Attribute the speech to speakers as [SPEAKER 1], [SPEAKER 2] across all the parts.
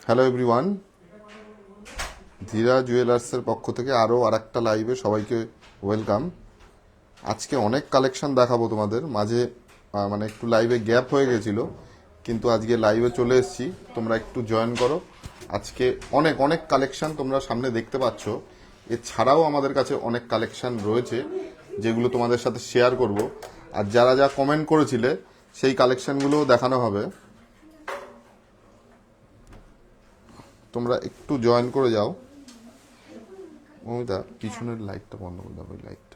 [SPEAKER 1] Hello everyone, ধীরা জুয়েলার্সের পক্ষ থেকে আরও আরেকটা লাইভে সবাইকে ওয়েলকাম। আজকে অনেক কালেকশন দেখাবো তোমাদের মাঝে, মানে একটু লাইভে গ্যাপ হয়ে গেছিলো, কিন্তু আজকে লাইভে চলে এসেছি, তোমরা একটু জয়েন করো। আজকে অনেক অনেক কালেকশন তোমরা সামনে দেখতে পাচ্ছ। এছাড়াও আমাদের কাছে অনেক কালেকশন রয়েছে যেগুলো তোমাদের সাথে শেয়ার করব। আর যারা যা কমেন্ট করেছিলে সেই কালেকশনগুলোও দেখানো হবে। তোমরা একটু জয়েন করে যাও। মমিতা, পিছনের লাইটটা বন্ধ করে দাও, ওই লাইটটা।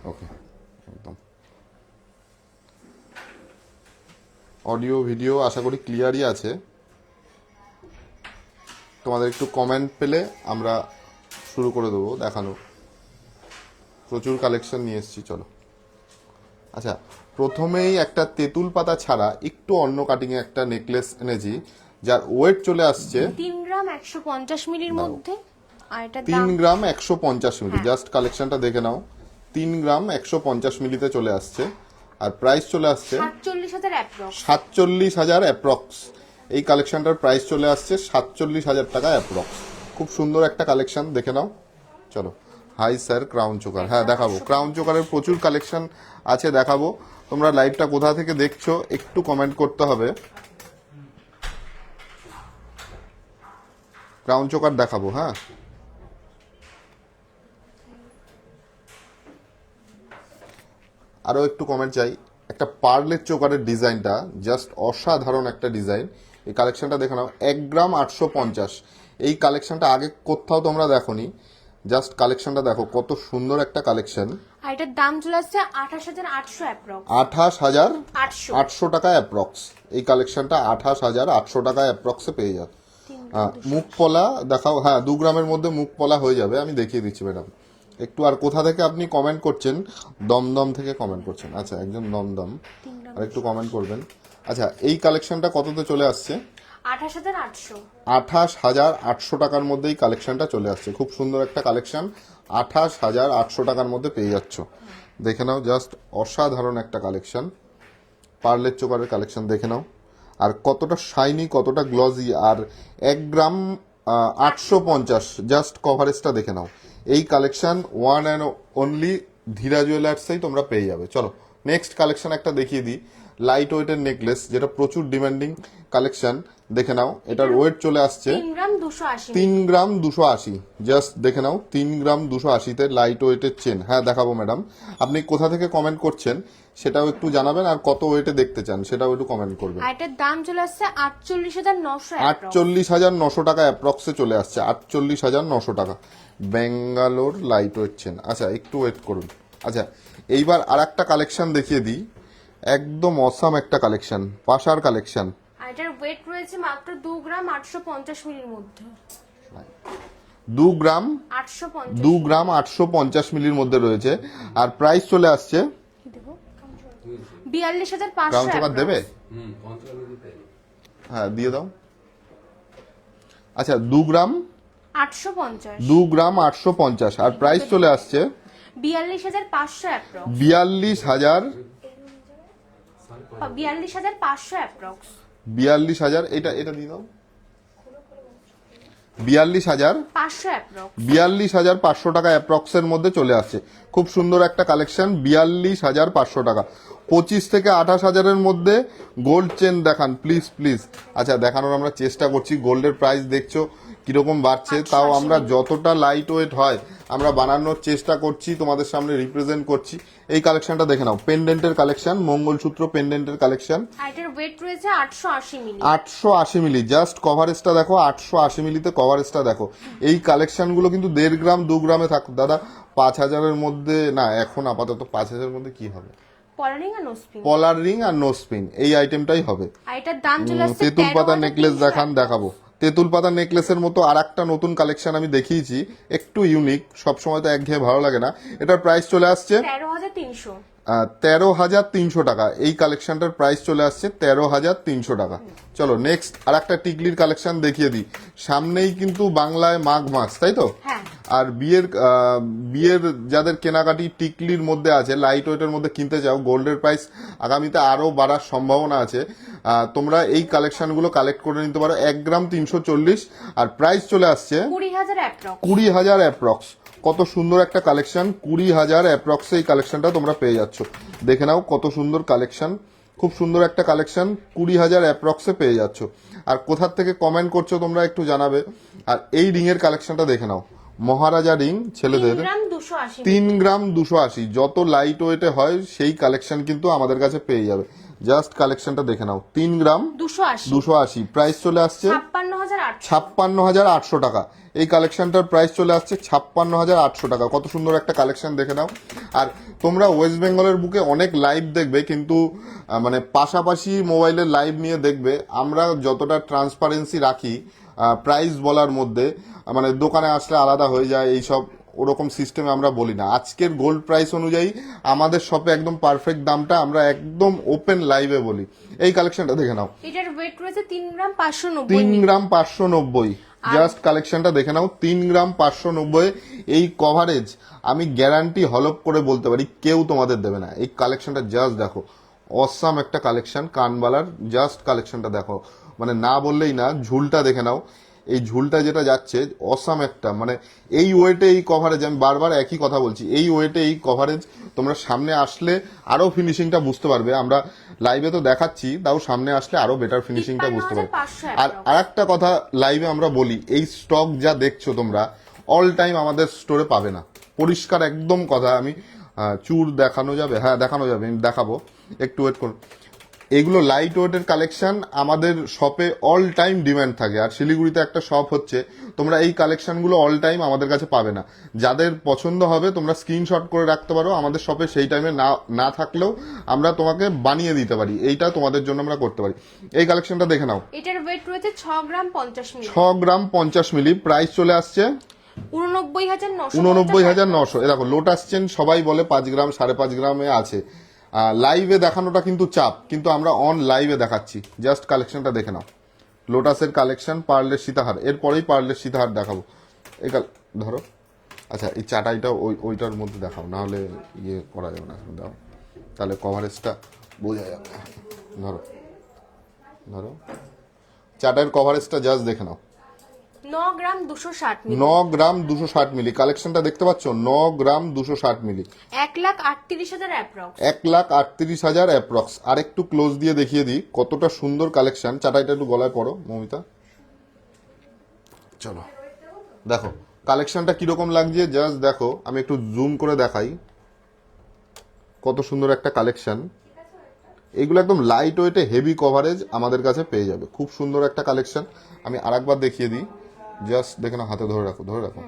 [SPEAKER 1] ওকে, একদম। অডিও ভিডিও আশা করি ক্লিয়ারই আছে। তোমাদের একটু কমেন্ট পেলে আমরা শুরু করে দেবো দেখানো। প্রচুর কালেকশন নিয়ে এসেছি, চলো। আচ্ছা, প্রথমেই একটা তেঁতুল পাতা ছাড়া একটু অন্য কাটিংয়ে একটা নেকলেস এনেছি, যার ওয়েট চলে আসছে
[SPEAKER 2] 3 গ্রাম 150 মিলির মধ্যে। আর এটা
[SPEAKER 1] 3 গ্রাম 150 মিলি। জাস্ট কালেকশনটা দেখে নাও। 3 গ্রাম 150 মিলিতে চলে আসছে। আর প্রাইস চলে আসছে
[SPEAKER 2] 47,000 অ্যাপ্রক্স।
[SPEAKER 1] 47,000 অ্যাপ্রক্স। এই কালেকশনটার প্রাইস চলে আসছে 47,000 টাকা অ্যাপ্রক্স। খুব সুন্দর একটা কালেকশন, দেখে নাও। চলো। Hi sir, crown choker. হ্যাঁ, দেখাবো। ক্রাউন চোকারের প্রচুর কালেকশন আছে, দেখাবো। তোমরা লাইভটা কোথা থেকে দেখছো একটু কমেন্ট করতে হবে। ক্রাউন চোকার দেখাবো। হ্যাঁ, আরও একটু কমেন্ট চাই। একটা পার্লের চোকারের ডিজাইনটা জাস্ট অসাধারণ একটা ডিজাইন। এই কালেকশনটা দেখে নাও। 1 গ্রাম 850। এই কালেকশনটা আগে কোথাও তোমরা দেখোনি। জাস্ট কালেকশনটা দেখো, কত সুন্দর একটা কালেকশন।
[SPEAKER 2] আর এটার দাম চলে আসছে 28,800 অ্যাপ্রক্স।
[SPEAKER 1] 28,800 টাকা অ্যাপ্রক্স। এই কালেকশনটা 28,800 টাকা অ্যাপ্রক্সে পেয়ে যাবে। মুখ পলা দেখাও। হ্যাঁ, 2 গ্রামের মধ্যে মুখ পলা হয়ে যাবে, আমি দেখিয়ে দিচ্ছি ম্যাডাম। একটু। আর কোথা থেকে আপনি কমেন্ট করছেন? দমদম থেকে কমেন্ট করছেন। আচ্ছা, একজন দমদম। আর একটু কমেন্ট করবেন। আচ্ছা, এই কালেকশনটা কততে চলে আসছে?
[SPEAKER 2] 28,800।
[SPEAKER 1] 28,800 টাকার মধ্যে এই কালেকশনটা চলে আসছে। খুব সুন্দর একটা কালেকশন। 28,800 টাকার মধ্যে পেয়ে যাচ্ছ। দেখে নাও, জাস্ট অসাধারণ একটা কালেকশন। পার্লের চোকারের কালেকশন দেখে নাও। আর কতটা শাইনি, কতটা গ্লজি। আর 1 গ্রাম 850। জাস্ট কভারেজটা দেখে নাও। এই কালেকশন ওয়ান অ্যান্ড অনলি ধীরা জুয়েলার্সেই তোমরা পেয়ে যাবে। চলো নেক্সট কালেকশন একটা দেখিয়ে দিই। লাইট ওয়েটের নেকলেস, যেটা প্রচুর ডিমান্ডিং কালেকশন। দেখে নাও, এটার ওয়েট চলে আসছে
[SPEAKER 2] 3 গ্রাম 280।
[SPEAKER 1] 3 গ্রাম 280। জাস্ট দেখে নাও, 3 গ্রাম 280-তে লাইট ওয়েটের চেন। হ্যাঁ, দেখাবো ম্যাডাম। আপনি কোথা থেকে কমেন্ট করছেন সেটাও একটু জানাবেন, আর কত ওয়েটে দেখতে চান সেটাও একটু কমেন্ট করবেন।
[SPEAKER 2] আর এটার দাম চলে আসছে 48,900 অ্যাপ্রক্স।
[SPEAKER 1] 48,900 টাকা অ্যাপ্রক্সে চলে আসছে। 48,900 টাকা। Bangalore light weight chain. আচ্ছা, একটু ওয়েট করুন। আচ্ছা, এইবার আর একটা কালেকশন দেখিয়ে দিই। একদম অসাম একটা কালেকশন, পাশার কালেকশন।
[SPEAKER 2] আর এটার ওয়েট রয়েছে মাত্র 2 গ্রাম 850 মিলির মধ্যে।
[SPEAKER 1] 2 গ্রাম
[SPEAKER 2] 850।
[SPEAKER 1] 2 গ্রাম 850 মিলির মধ্যে রয়েছে। আর প্রাইস চলে আসছে
[SPEAKER 2] 42,500।
[SPEAKER 1] ক্রাউন চোকার দেবে? হ্যাঁ, দিয়ে দাও। আচ্ছা, 2 গ্রাম
[SPEAKER 2] 850।
[SPEAKER 1] 2 গ্রাম 850। আর প্রাইস চলে আসছে
[SPEAKER 2] 42,500 অ্যাপ্রক্স।
[SPEAKER 1] 42,000
[SPEAKER 2] 42,500 অ্যাপ্রক্স।
[SPEAKER 1] 42,000। এটা দিয়ে দাও। 42,500
[SPEAKER 2] অ্যাপ্রক্স।
[SPEAKER 1] 42,500 টাকা অ্যাপ্রক্সের মধ্যে চলে আসছে। খুব সুন্দর একটা কালেকশন। 42,500 টাকা। 25 থেকে 28,000-এর মধ্যে গোল্ড চেন দেখান প্লিজ প্লিজ। আচ্ছা, দেখানোর আমরা চেষ্টা করছি। গোল্ডের প্রাইস দেখছো কিরকম বাড়ছে, তাও আমরা যতটা লাইট ওয়েট হয় আমরা বানানোর চেষ্টা করছি, তোমাদের সামনে রিপ্রেজেন্ট করছি। এই কালেকশনটা দেখে নাও। পেন্ডেন্টের কালেকশন, মঙ্গলসূত্র পেন্ডেন্টের কালেকশন।
[SPEAKER 2] এটার ওয়েট রয়েছে 880 মিলি।
[SPEAKER 1] 880 মিলি। জাস্ট কভারেজটা দেখো, 880 মিলিতে কভারেজটা দেখো। এই কালেকশনগুলো কিন্তু 1.5 গ্রাম 2 গ্রামে থাক দাদা। 5,000-এর মধ্যে না, এখন আপাতত 5,000-এর মধ্যে কি হবে?
[SPEAKER 2] পলার রিং আর নো স্পিন।
[SPEAKER 1] পলার রিং আর নো স্পিন, এই আইটেমটাই হবে।
[SPEAKER 2] আর এটার দাম চলে আসছে
[SPEAKER 1] তেঁতুল পাতা নেকলেস দেখাবো। তেঁতুল পাতা নেকলেসের মতো আর একটা নতুন কালেকশন আমি দেখিয়েছি, একটু ইউনিক। সবসময় তো একঘেয়ে ভালো লাগে না। এটার প্রাইস চলে আসছে
[SPEAKER 2] 13,300।
[SPEAKER 1] 13,300 টাকা এই কালেকশনটার প্রাইস চলে আসছে 13,300 টাকা। চলো নেক্সট আর একটা টিকলির কালেকশন দেখিয়ে দিই। সামনেই কিন্তু বাংলায় মাঘ মাস, তাই তো?
[SPEAKER 2] হ্যাঁ।
[SPEAKER 1] আর বিয়ের যাদের কেনাকাটি টিকলির মধ্যে আছে, লাইট ওয়েটের মধ্যে কিনতে চাও, গোল্ডের প্রাইস আগামীতে আরো বাড়ার সম্ভাবনা আছে। তোমরা এই কালেকশনগুলো কালেক্ট করে নিতে পারো। 1 গ্রাম 340 আর প্রাইস চলে আসছে
[SPEAKER 2] 20,000 অ্যাপ্রক্স।
[SPEAKER 1] 20,000 অ্যাপ্রক্স। কত সুন্দর একটা কালেকশন, 20,000 অ্যাপ্রক্সে এই কালেকশনটা তোমরা পেয়ে যাচ্ছ। দেখে নাও কত সুন্দর কালেকশন, খুব সুন্দর একটা কালেকশন, 20,000 অ্যাপ্রক্সে পেয়ে যাচ্ছ। আর কোথার থেকে কমেন্ট করছো তোমরা একটু জানাবে। আর এই রিং এর কালেকশনটা দেখে নাও, মহারাজা রিং ছেলেদের
[SPEAKER 2] 3 গ্রাম 280।
[SPEAKER 1] 3 গ্রাম 280, যত লাইট ওয়েটে হয় সেই কালেকশন কিন্তু আমাদের কাছে পেয়ে যাবে। জাস্ট কালেকশনটা দেখে নাও, 3 গ্রাম
[SPEAKER 2] 280।
[SPEAKER 1] 280, প্রাইস চলে আসছে
[SPEAKER 2] 56,800।
[SPEAKER 1] 56,800 টাকা। এই কালেকশনটার প্রাইস চলে আসছে 56,800 টাকা। কত সুন্দর একটা কালেকশন দেখে নাও। আর তোমরা ওয়েস্ট বেঙ্গলের বুকে অনেক লাইভ দেখবে, কিন্তু মানে পাশাপাশি মোবাইলের লাইভ নিয়ে দেখবে। আমরা যতটা ট্রান্সপারেন্সি রাখি প্রাইস বলার মধ্যে, মানে দোকানে আসলে আলাদা হয়ে যায় এইসব, ওরকম সিস্টেমে আমরা বলি না। আজকের গোল্ড প্রাইস অনুযায়ী আমাদের শপে একদম পারফেক্ট দামটা আমরা একদম ওপেন লাইভে বলি। এই কালেকশনটা দেখে নাও,
[SPEAKER 2] এটার ওয়েট রয়েছে 3 গ্রাম 590।
[SPEAKER 1] 3 গ্রাম 590। জাস্ট কালেকশনটা দেখে নাও, 3 গ্রাম 590। এই কভারেজ আমি গ্যারান্টি হলপ করে বলতে পারি কেউ তোমাদের দেবে না। এই কালেকশনটা জাস্ট দেখো, অসাম একটা কালেকশন, কানবালার। জাস্ট কালেকশনটা দেখো, মানে না বললেই না। ঝুলটা দেখে নাও, এই ঝুলটা যেটা যাচ্ছে অসাম একটা, মানে এই ওয়েটে এই কভারেজ, আমি বারবার একই কথা বলছি, এই ওয়েটে এই কভারেজ তোমরা সামনে আসলে আরো ফিনিশিংটা বুঝতে পারবে। আমরা লাইভে তো দেখাচ্ছি, তাও সামনে আসলে আরো বেটার ফিনিশিংটা বুঝতে পারবে।
[SPEAKER 2] 53,500
[SPEAKER 1] আর আরেকটা কথা লাইভে আমরা বলি, এই স্টক যা দেখছো তোমরা অল টাইম আমাদের স্টোরে পাবে না। পরিষ্কার একদম কথা। আমি চুর দেখানো যাবে? হ্যাঁ দেখানো যাবে, আমি দেখাবো, একটু ওয়েট করুন। এগুলো লাইট ওয়েটের কালেকশন আমাদের শপে অল টাইম ডিমান্ড থাকে। আর শিলিগুড়িতে একটা শপ হচ্ছে, তোমরা এই কালেকশনগুলো অল টাইম আমাদের কাছে পাবে না। যাদের পছন্দ হবে তোমরা স্ক্রিনশট করে রাখতে পারো, আমাদের শপে সেই টাইমে না থাকলেও আমরা তোমাকে বানিয়ে দিতে পারি। এইটা তোমাদের জন্য আমরা করতে পারি। এই কালেকশনটা দেখে নাও,
[SPEAKER 2] এটার ওয়েট রয়েছে 6 গ্রাম 50 মিলি।
[SPEAKER 1] 6 গ্রাম 50 মিলি, প্রাইস চলে আসছে
[SPEAKER 2] 89,900।
[SPEAKER 1] 89,900। এ দেখো লোটাস চেন সবাই বলে 5 গ্রাম 5.5 গ্রামে আছে। লাইভে দেখানোটা কিন্তু চাপ, কিন্তু আমরা অন লাইভে দেখাচ্ছি। জাস্ট কালেকশনটা দেখে নাও, লোটাসের কালেকশন, পার্লের সীতাহার, এরপরেই পার্লের সীতাহার দেখাবো। এই ধরো, আচ্ছা এই চাটাইটা ওইটার মধ্যে দেখাও, না হলে ইয়ে করা যাবে না। দাও, তাহলে কভারেজটা বোঝা যাবে। ধরো ধরো, চাটাইয়ের কভারেজটা জাস্ট দেখে নাও,
[SPEAKER 2] 9 গ্রাম 260 মিলি।
[SPEAKER 1] 9 গ্রাম 260 মিলি। কালেকশনটা দেখতে পাচ্ছ, 9 গ্রাম 260 মিলি,
[SPEAKER 2] 1,38,000 অ্যাপ্রক্স।
[SPEAKER 1] 1,38,000 অ্যাপ্রক্স। আর একটু ক্লোজ দিয়ে দেখিয়ে দিই কতটা সুন্দর কালেকশন। চাটাইটা একটু গলায় পড়ো মমিতা, চলো দেখো কালেকশনটা কিরকম লাগছে। জাস্ট দেখো, আমি একটু জুম করে দেখাই, কত সুন্দর একটা কালেকশন। এগুলো একদম লাইট ওয়েটে হেভি কভারেজ আমাদের কাছে পেয়ে যাবে। খুব সুন্দর একটা কালেকশন। আমি আরেকবার দেখিয়ে দিই, জাস্ট দেখে নাও, হাতে ধরে রাখো, ধরে রাখো।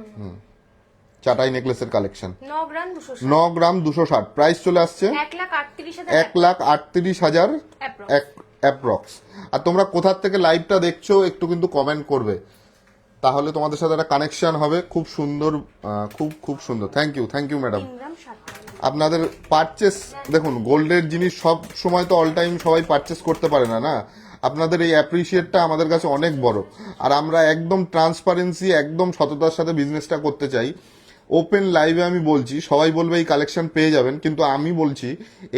[SPEAKER 1] চাটাই নেকলেসের কালেকশন,
[SPEAKER 2] 9 গ্রাম 260।
[SPEAKER 1] 9 গ্রাম 260, প্রাইস চলে আসছে
[SPEAKER 2] 1,38,000
[SPEAKER 1] 1,38,000
[SPEAKER 2] অ্যাপ্রক্স।
[SPEAKER 1] অ্যাপ্রক্স। আর তোমরা কোথার থেকে লাইভটা দেখছো একটু কিন্তু কমেন্ট করবে, তাহলে তোমাদের সাথে একটা কানেকশন হবে। খুব সুন্দর, খুব খুব সুন্দর। Thank you madam.
[SPEAKER 2] 3 গ্রাম 60 মিলি।
[SPEAKER 1] আপনাদের পারচেস দেখুন, গোল্ডের জিনিস সব সময় তো অল টাইম সবাই পারচেস করতে পারে না, না। আপনাদের এই অ্যাপ্রিসিয়েটটা আমাদের কাছে অনেক বড়। আর আমরা একদম ট্রান্সপারেন্সি, একদম সততার সাথে বিজনেসটা করতে চাই। ওপেন লাইভে আমি বলছি, সবাই বলবে এই কালেকশন পেয়ে যাবেন, কিন্তু আমি বলছি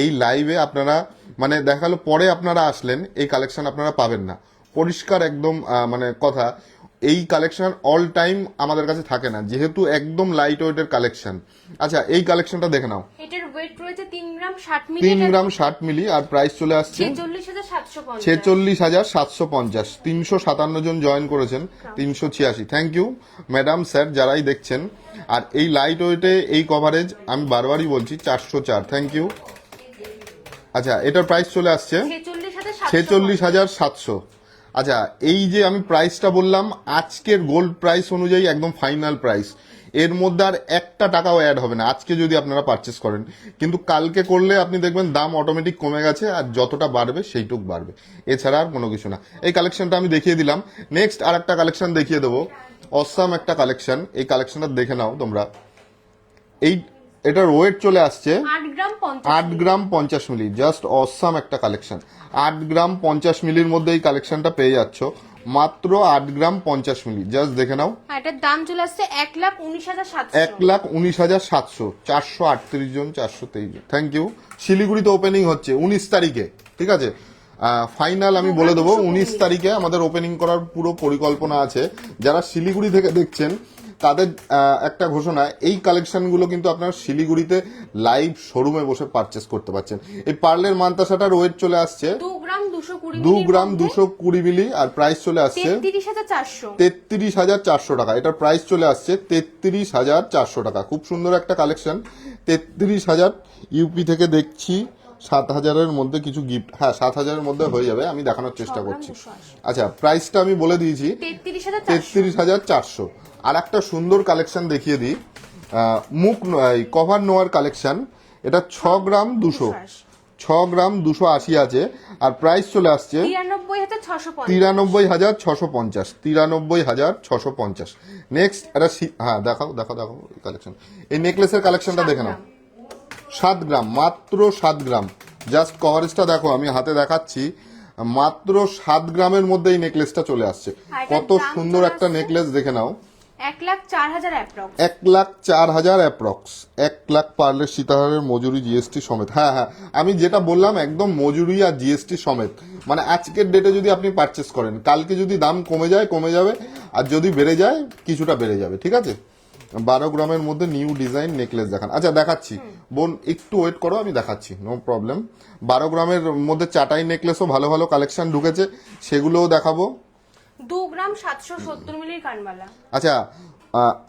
[SPEAKER 1] এই লাইভে আপনারা, মানে দেখালো পরে আপনারা আসলেন, এই কালেকশন আপনারা পাবেন না। পরিষ্কার একদম মানে কথা, এই কালেকশন অল টাইম আমাদের কাছে থাকে না, যেহেতু একদম লাইট ওয়েটের কালেকশন। আচ্ছা এই কালেকশনটা দেখে নাও,
[SPEAKER 2] এটার ওয়েট রয়েছে 3 গ্রাম 60 মিলি।
[SPEAKER 1] 3 গ্রাম 60 মিলি, আর প্রাইস চলে আসছে
[SPEAKER 2] 46,750।
[SPEAKER 1] 46,750। 357 জন জয়েন করেছেন, 386। থ্যাংক ইউ ম্যাডাম, স্যার, যারাই দেখছেন। আর এই লাইট ওয়েটে এই কভারেজ আমি বারবারই বলছি 404। Thank you. আচ্ছা এটার প্রাইস চলে আসছে 46,700। আচ্ছা এই যে আমি প্রাইসটা বললাম, আজকের গোল্ড প্রাইস অনুযায়ী একদম ফাইনাল প্রাইস। এর মধ্যে আর একটা টাকাও অ্যাড হবে না আজকে যদি আপনারা পারচেস করেন, কিন্তু কালকে করলে আপনি দেখবেন দাম অটোমেটিক কমে গেছে, আর যতটা বাড়বে সেইটুক বাড়বে, এছাড়া আর কোনো কিছু না। এই কালেকশনটা আমি দেখিয়ে দিলাম। নেক্সট আর একটা কালেকশন দেখিয়ে দেবো, অসাম একটা কালেকশন। এই কালেকশনটা দেখে নাও তোমরা। এই এটার ওয়েট চলে আসছে
[SPEAKER 2] 8 গ্রাম 50
[SPEAKER 1] 8 গ্রাম 50 মিলি। জাস্ট অসাম একটা কালেকশন। 8 গ্রাম 50 মিলির মধ্যে এই কালেকশনটা পেয়ে যাচ্ছ মাত্র 8 গ্রাম 50 মিলি। জাস্ট দেখে নাও,
[SPEAKER 2] আর এটার দাম চলে আসছে 1,19,700।
[SPEAKER 1] 1,19,700। 438 জন, 423 জন। Thank you. শিলিগুড়িতে ওপেনিং হচ্ছে 19 তারিখে, ঠিক আছে? ফাইনাল আমি বলে দেবো 19 তারিখে আমাদের ওপেনিং করার পুরো পরিকল্পনা আছে। যারা শিলিগুড়ি থেকে দেখছেন তাদের একটা ঘোষণা, এই কালেকশনগুলো কিন্তু আপনারা শিলিগুড়িতে লাইভ শোরুমে বসে পারচেস করতে পারছেন। এই পার্লের মান্তাসাটার ওয়েট চলে আসছে
[SPEAKER 2] 2 গ্রাম 220
[SPEAKER 1] 2 গ্রাম 220 মিলি, আর প্রাইস চলে আসছে
[SPEAKER 2] 33,400।
[SPEAKER 1] 33,400 টাকা। এটার প্রাইস চলে আসছে 33,400 টাকা। খুব সুন্দর একটা কালেকশন। 33,000 ইউপি থেকে দেখছি 7,000-এর মধ্যে কিছু গিফট, হ্যাঁ 7,000-এর মধ্যে হয়ে যাবে, আমি দেখানোর চেষ্টা করছি। আচ্ছা, প্রাইসটা আমি বলে দিয়েছি
[SPEAKER 2] 33,400।
[SPEAKER 1] 33,400। আর একটা সুন্দর কালেকশন দেখিয়ে দিই, মুখ কভার নোয়ার কালেকশন। এটা 6 গ্রাম 200, 6 গ্রাম 280 আছে, আর প্রাইস চলে আসছে
[SPEAKER 2] 93,650।
[SPEAKER 1] 93,650। 93,650। নেক্সট এটা হ্যাঁ দেখাও দেখাও দেখাও কালেকশন। এই নেকলেসের কালেকশনটা দেখে নাও। 7 গ্রাম, মাত্র 7 গ্রাম। জাস্ট কভারেজটা দেখো, আমি হাতে দেখাচ্ছি। মাত্র 7 গ্রামের মধ্যে এই নেকলেসটা চলে আসছে। কত সুন্দর একটা নেকলেস, দেখে নাও।
[SPEAKER 2] 1,04,000 অ্যাপ্রক্স।
[SPEAKER 1] 1,04,000 অ্যাপ্রক্স। 1 লাখ পার্লের সীতাহারের মজুরি জিএসটি সমেত। হ্যাঁ হ্যাঁ, আমি যেটা বললাম একদম মজুরি আর জিএসটি সমেত। মানে আজকের ডেটে যদি আপনি পারচেস করেন, কালকে যদি দাম কমে যায় কমে যাবে, আর যদি বেড়ে যায় কিছুটা বেড়ে যাবে, ঠিক আছে? 12 গ্রামের মধ্যে নিউ ডিজাইন নেকলেস দেখান। আচ্ছা দেখাচ্ছি বোন, একটু ওয়েট করো, আমি দেখাচ্ছি, নো প্রবলেম। 12 গ্রামের মধ্যে চাটাই নেকলেসও ভালো ভালো কালেকশন ঢুকেছে, সেগুলোও দেখাবো।
[SPEAKER 2] 2 গ্রাম 770 মিলির কানবালা।
[SPEAKER 1] আচ্ছা,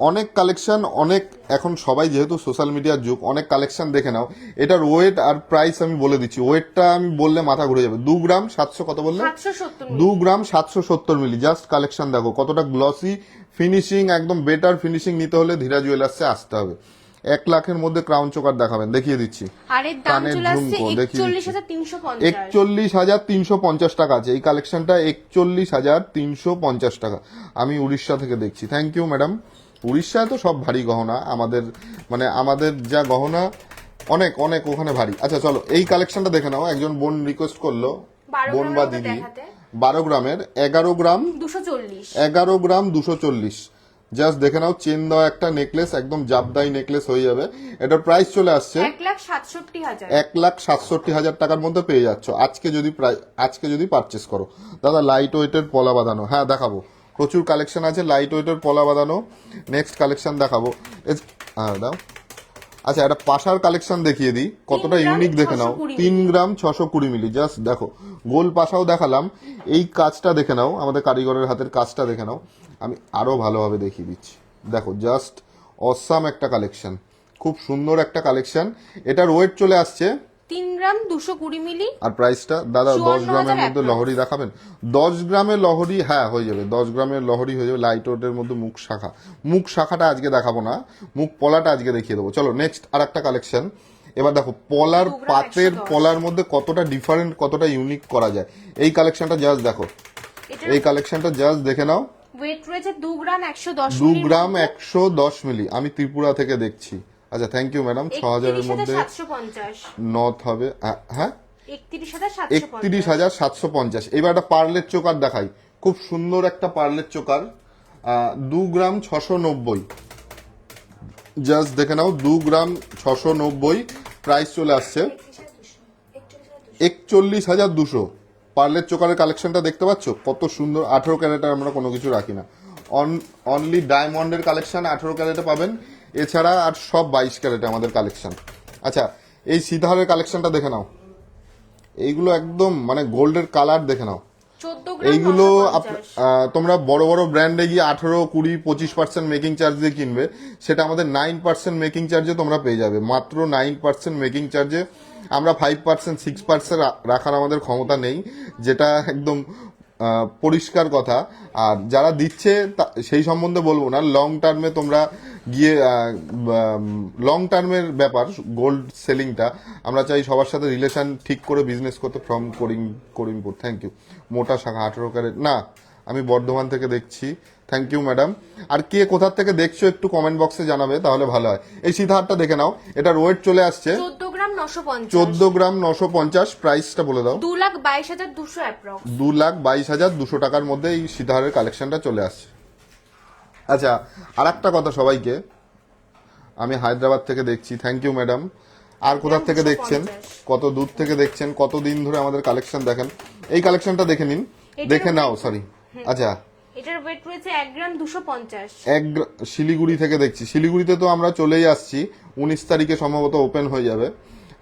[SPEAKER 1] অনেক কালেকশন, অনেক এখন সবাই যেহেতু সোশ্যাল মিডিয়ার যুগ, অনেক কালেকশন দেখে নাও। এটার ওয়েট আর প্রাইস আমি বলে দিচ্ছি। ওয়েটটা আমি বললে মাথা ঘুরে যাবে। 2 গ্রাম 700, কত বললে?
[SPEAKER 2] 770
[SPEAKER 1] 2 গ্রাম 770 মিলি। জাস্ট কালেকশন দেখো কতটা গ্লসি ফিনিশিং, একদম বেটার ফিনিশিং নিতে হলে ধীরা জুয়েলার্সে আসতে হবে। 1 লাখের মধ্যে ক্রাউন চোকার দেখাবেন, দেখিয়ে দিচ্ছি।
[SPEAKER 2] আর এর দাম
[SPEAKER 1] কানের
[SPEAKER 2] চলে আসছে
[SPEAKER 1] ঝুমকো দেখিয়ে দিচ্ছি।
[SPEAKER 2] 41,350।
[SPEAKER 1] 41,350 টাকা আছে এই কালেকশনটা। 41,350 টাকা। আমি উড়িষ্যা থেকে দেখছি। Thank you madam. উড়িষ্যায় তো সব ভারী গহনা, আমাদের মানে আমাদের যা গহনা অনেক অনেক ওখানে ভারী। আচ্ছা চলো এই কালেকশনটা দেখে নাও। একজন বোন রিকোয়েস্ট করলো,
[SPEAKER 2] 12
[SPEAKER 1] বোন বা
[SPEAKER 2] গ্রামের
[SPEAKER 1] দিদি।
[SPEAKER 2] দেখাতে।
[SPEAKER 1] 12 গ্রামের 11 গ্রাম
[SPEAKER 2] 240।
[SPEAKER 1] 11 গ্রাম 240। জাস্ট দেখে নাও, চেন দেওয়া একটা নেকলেস, একদম জাবদাই নেকলেস হয়ে যাবে। এটার প্রাইস চলে আসছে
[SPEAKER 2] 1,67,000।
[SPEAKER 1] 1,67,000 টাকার মধ্যে পেয়ে যাচ্ছ আজকে যদি পারচেস করো। দাদা লাইট ওয়েটের পলা বাঁধানো, হ্যাঁ দেখাবো, প্রচুর কালেকশন আছে লাইট ওয়েটের পলা বাঁধানো। নেক্সট কালেকশন দেখাবো। হ্যাঁ দাও। আচ্ছা, একটা পাশার কালেকশন দেখিয়ে দিই, কতটা
[SPEAKER 2] 3 গ্রাম
[SPEAKER 1] ইউনিক দেখে নাও।
[SPEAKER 2] 620
[SPEAKER 1] 3 গ্রাম 620 মিলি। জাস্ট দেখো, গোল পাশাও দেখালাম, এই কাজটা দেখে নাও, আমাদের কারিগরের হাতের কাজটা দেখে নাও। আমি আরো ভালোভাবে দেখিয়ে দিচ্ছি। দেখো জাস্ট অসাম একটা কালেকশন, খুব সুন্দর একটা কালেকশন। এটার ওয়েট চলে আসছে
[SPEAKER 2] 3 গ্রাম 220 মিলি।
[SPEAKER 1] আর প্রাইসটা দাদা 10 গ্রামের মধ্যে
[SPEAKER 2] approx।
[SPEAKER 1] লহরি দেখাবেন? 10 গ্রামের লহরি, হ্যাঁ হয়ে যাবে, 10 গ্রামের লহরি হয়ে যাবে। লাইট ওয়েটের মধ্যে মুখ শাখাটা আজকে দেখাবো না, মুখ পলাটা আজকে দেখিয়ে দেবো। চলো নেক্সট আর একটা কালেকশন। এবার দেখো পলার
[SPEAKER 2] 2 গ্রাম
[SPEAKER 1] পাতের
[SPEAKER 2] 110।
[SPEAKER 1] পলার মধ্যে কতটা ডিফারেন্ট, কতটা ইউনিক করা যায়। এই কালেকশনটা জাস্ট দেখো,
[SPEAKER 2] এটার
[SPEAKER 1] এই কালেকশনটা জাস্ট দেখে নাও।
[SPEAKER 2] ওয়েট রয়েছে 2 গ্রাম 110
[SPEAKER 1] 2
[SPEAKER 2] মিলি।
[SPEAKER 1] গ্রাম 110 মিলি। আমি ত্রিপুরা থেকে দেখছি। আচ্ছা থ্যাংক ইউ ম্যাডাম। 6,000-এর মধ্যে
[SPEAKER 2] 31,750।
[SPEAKER 1] নথ হবে, হ্যাঁ
[SPEAKER 2] 31,750।
[SPEAKER 1] 31,750। এবার একটা পার্লের চোকার দেখাই, খুব সুন্দর একটা পার্লের চোকার। 2 গ্রাম 690। জাস্ট দেখে নাও, 2 গ্রাম 690। প্রাইস চলে আসছে 41,200। পার্লের চোকারের কালেকশনটা দেখতে পাচ্ছ কত সুন্দর। 18 ক্যারেটের আমরা কোনো কিছু রাখি না, অনলি ডায়মন্ডের কালেকশন 18 ক্যারেটে পাবেন, এছাড়া আর সব 22 ক্যারেটে আমাদের কালেকশন। আচ্ছা এই সীতাহারের কালেকশনটা দেখে নাও, এইগুলো একদম মানে গোল্ডের কালার দেখে নাও।
[SPEAKER 2] 14 গ্রাম
[SPEAKER 1] এইগুলো
[SPEAKER 2] 950।
[SPEAKER 1] তোমরা বড় বড় ব্র্যান্ডে গিয়ে 18, 20, 25% মেকিং চার্জ দিয়ে কিনবে, সেটা আমাদের 9% মেকিং চার্জে তোমরা পেয়ে যাবে। মাত্র 9% মেকিং চার্জে। আমরা 5%, 6% রাখার আমাদের ক্ষমতা নেই, যেটা একদম পরিষ্কার কথা। আর যারা দিচ্ছে সেই সম্বন্ধে বলবো না। লং টার্মে তোমরা গিয়ে লং টার্মের ব্যাপার গোল্ড সেলিংটা, আমরা চাই সবার সাথে রিলেশন ঠিক করে বিজনেস করতে। From Karimpur, thank you. মোটা শাখা 18 ক্যারেট না, আমি বর্ধমান থেকে দেখছি। Thank you madam. আর কে কোথা থেকে দেখছো একটু কমেন্ট বক্সে জানাবে, তাহলে ভালো হয়। এই সীতাহারটা দেখে নাও, এটার ওয়েট চলে আসছে
[SPEAKER 2] 14 গ্রাম 950।
[SPEAKER 1] 14 গ্রাম 950। প্রাইসটা বলে দাও।
[SPEAKER 2] 2,22,200 অ্যাপ্রক্স।
[SPEAKER 1] 2,22,200 টাকার মধ্যে এই সীতাহারের কালেকশনটা চলে আসছে। আচ্ছা, আর একটা কথা সবাইকে, আমি হায়দ্রাবাদ থেকে দেখছি, থ্যাংক ইউ ম্যাডাম। আর কোথা থেকে দেখছেন, কত দূর থেকে দেখছেন, কত দিন ধরে আমাদের কালেকশন দেখেন, এই কালেকশনটা দেখে নিন, দেখে নাও, সরি। আচ্ছা,
[SPEAKER 2] এটার ওয়েট রয়েছে 1 গ্রাম 250।
[SPEAKER 1] শিলিগুড়ি থেকে দেখছি, শিলিগুড়িতে তো আমরা চলেই আসছি, 19 তারিখে সম্ভবত ওপেন হয়ে যাবে।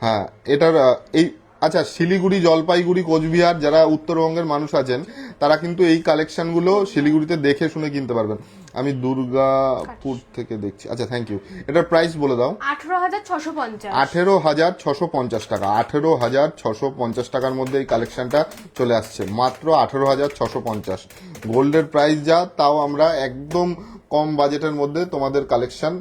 [SPEAKER 1] হ্যাঁ, এটার এই, আচ্ছা, শিলিগুড়ি, জলপাইগুড়ি, কোচবিহার যারা উত্তরবঙ্গের মানুষ আছেন তারা কিন্তু এই কালেকশনগুলো শিলিগুড়িতে দেখে শুনে কিনতে পারবেন। আমি দুর্গাপুর থেকে দেখছি। আচ্ছা, থ্যাংক ইউ। এটার প্রাইস বলে দাও।
[SPEAKER 2] 18,650।
[SPEAKER 1] 18,650 টাকা। 18,650 টাকার মধ্যে এই কালেকশনটা চলে আসছে, মাত্র 18,650। গোল্ডের প্রাইস যা, তাও আমরা একদম কম বাজেটের মধ্যে তোমাদের কালেকশন।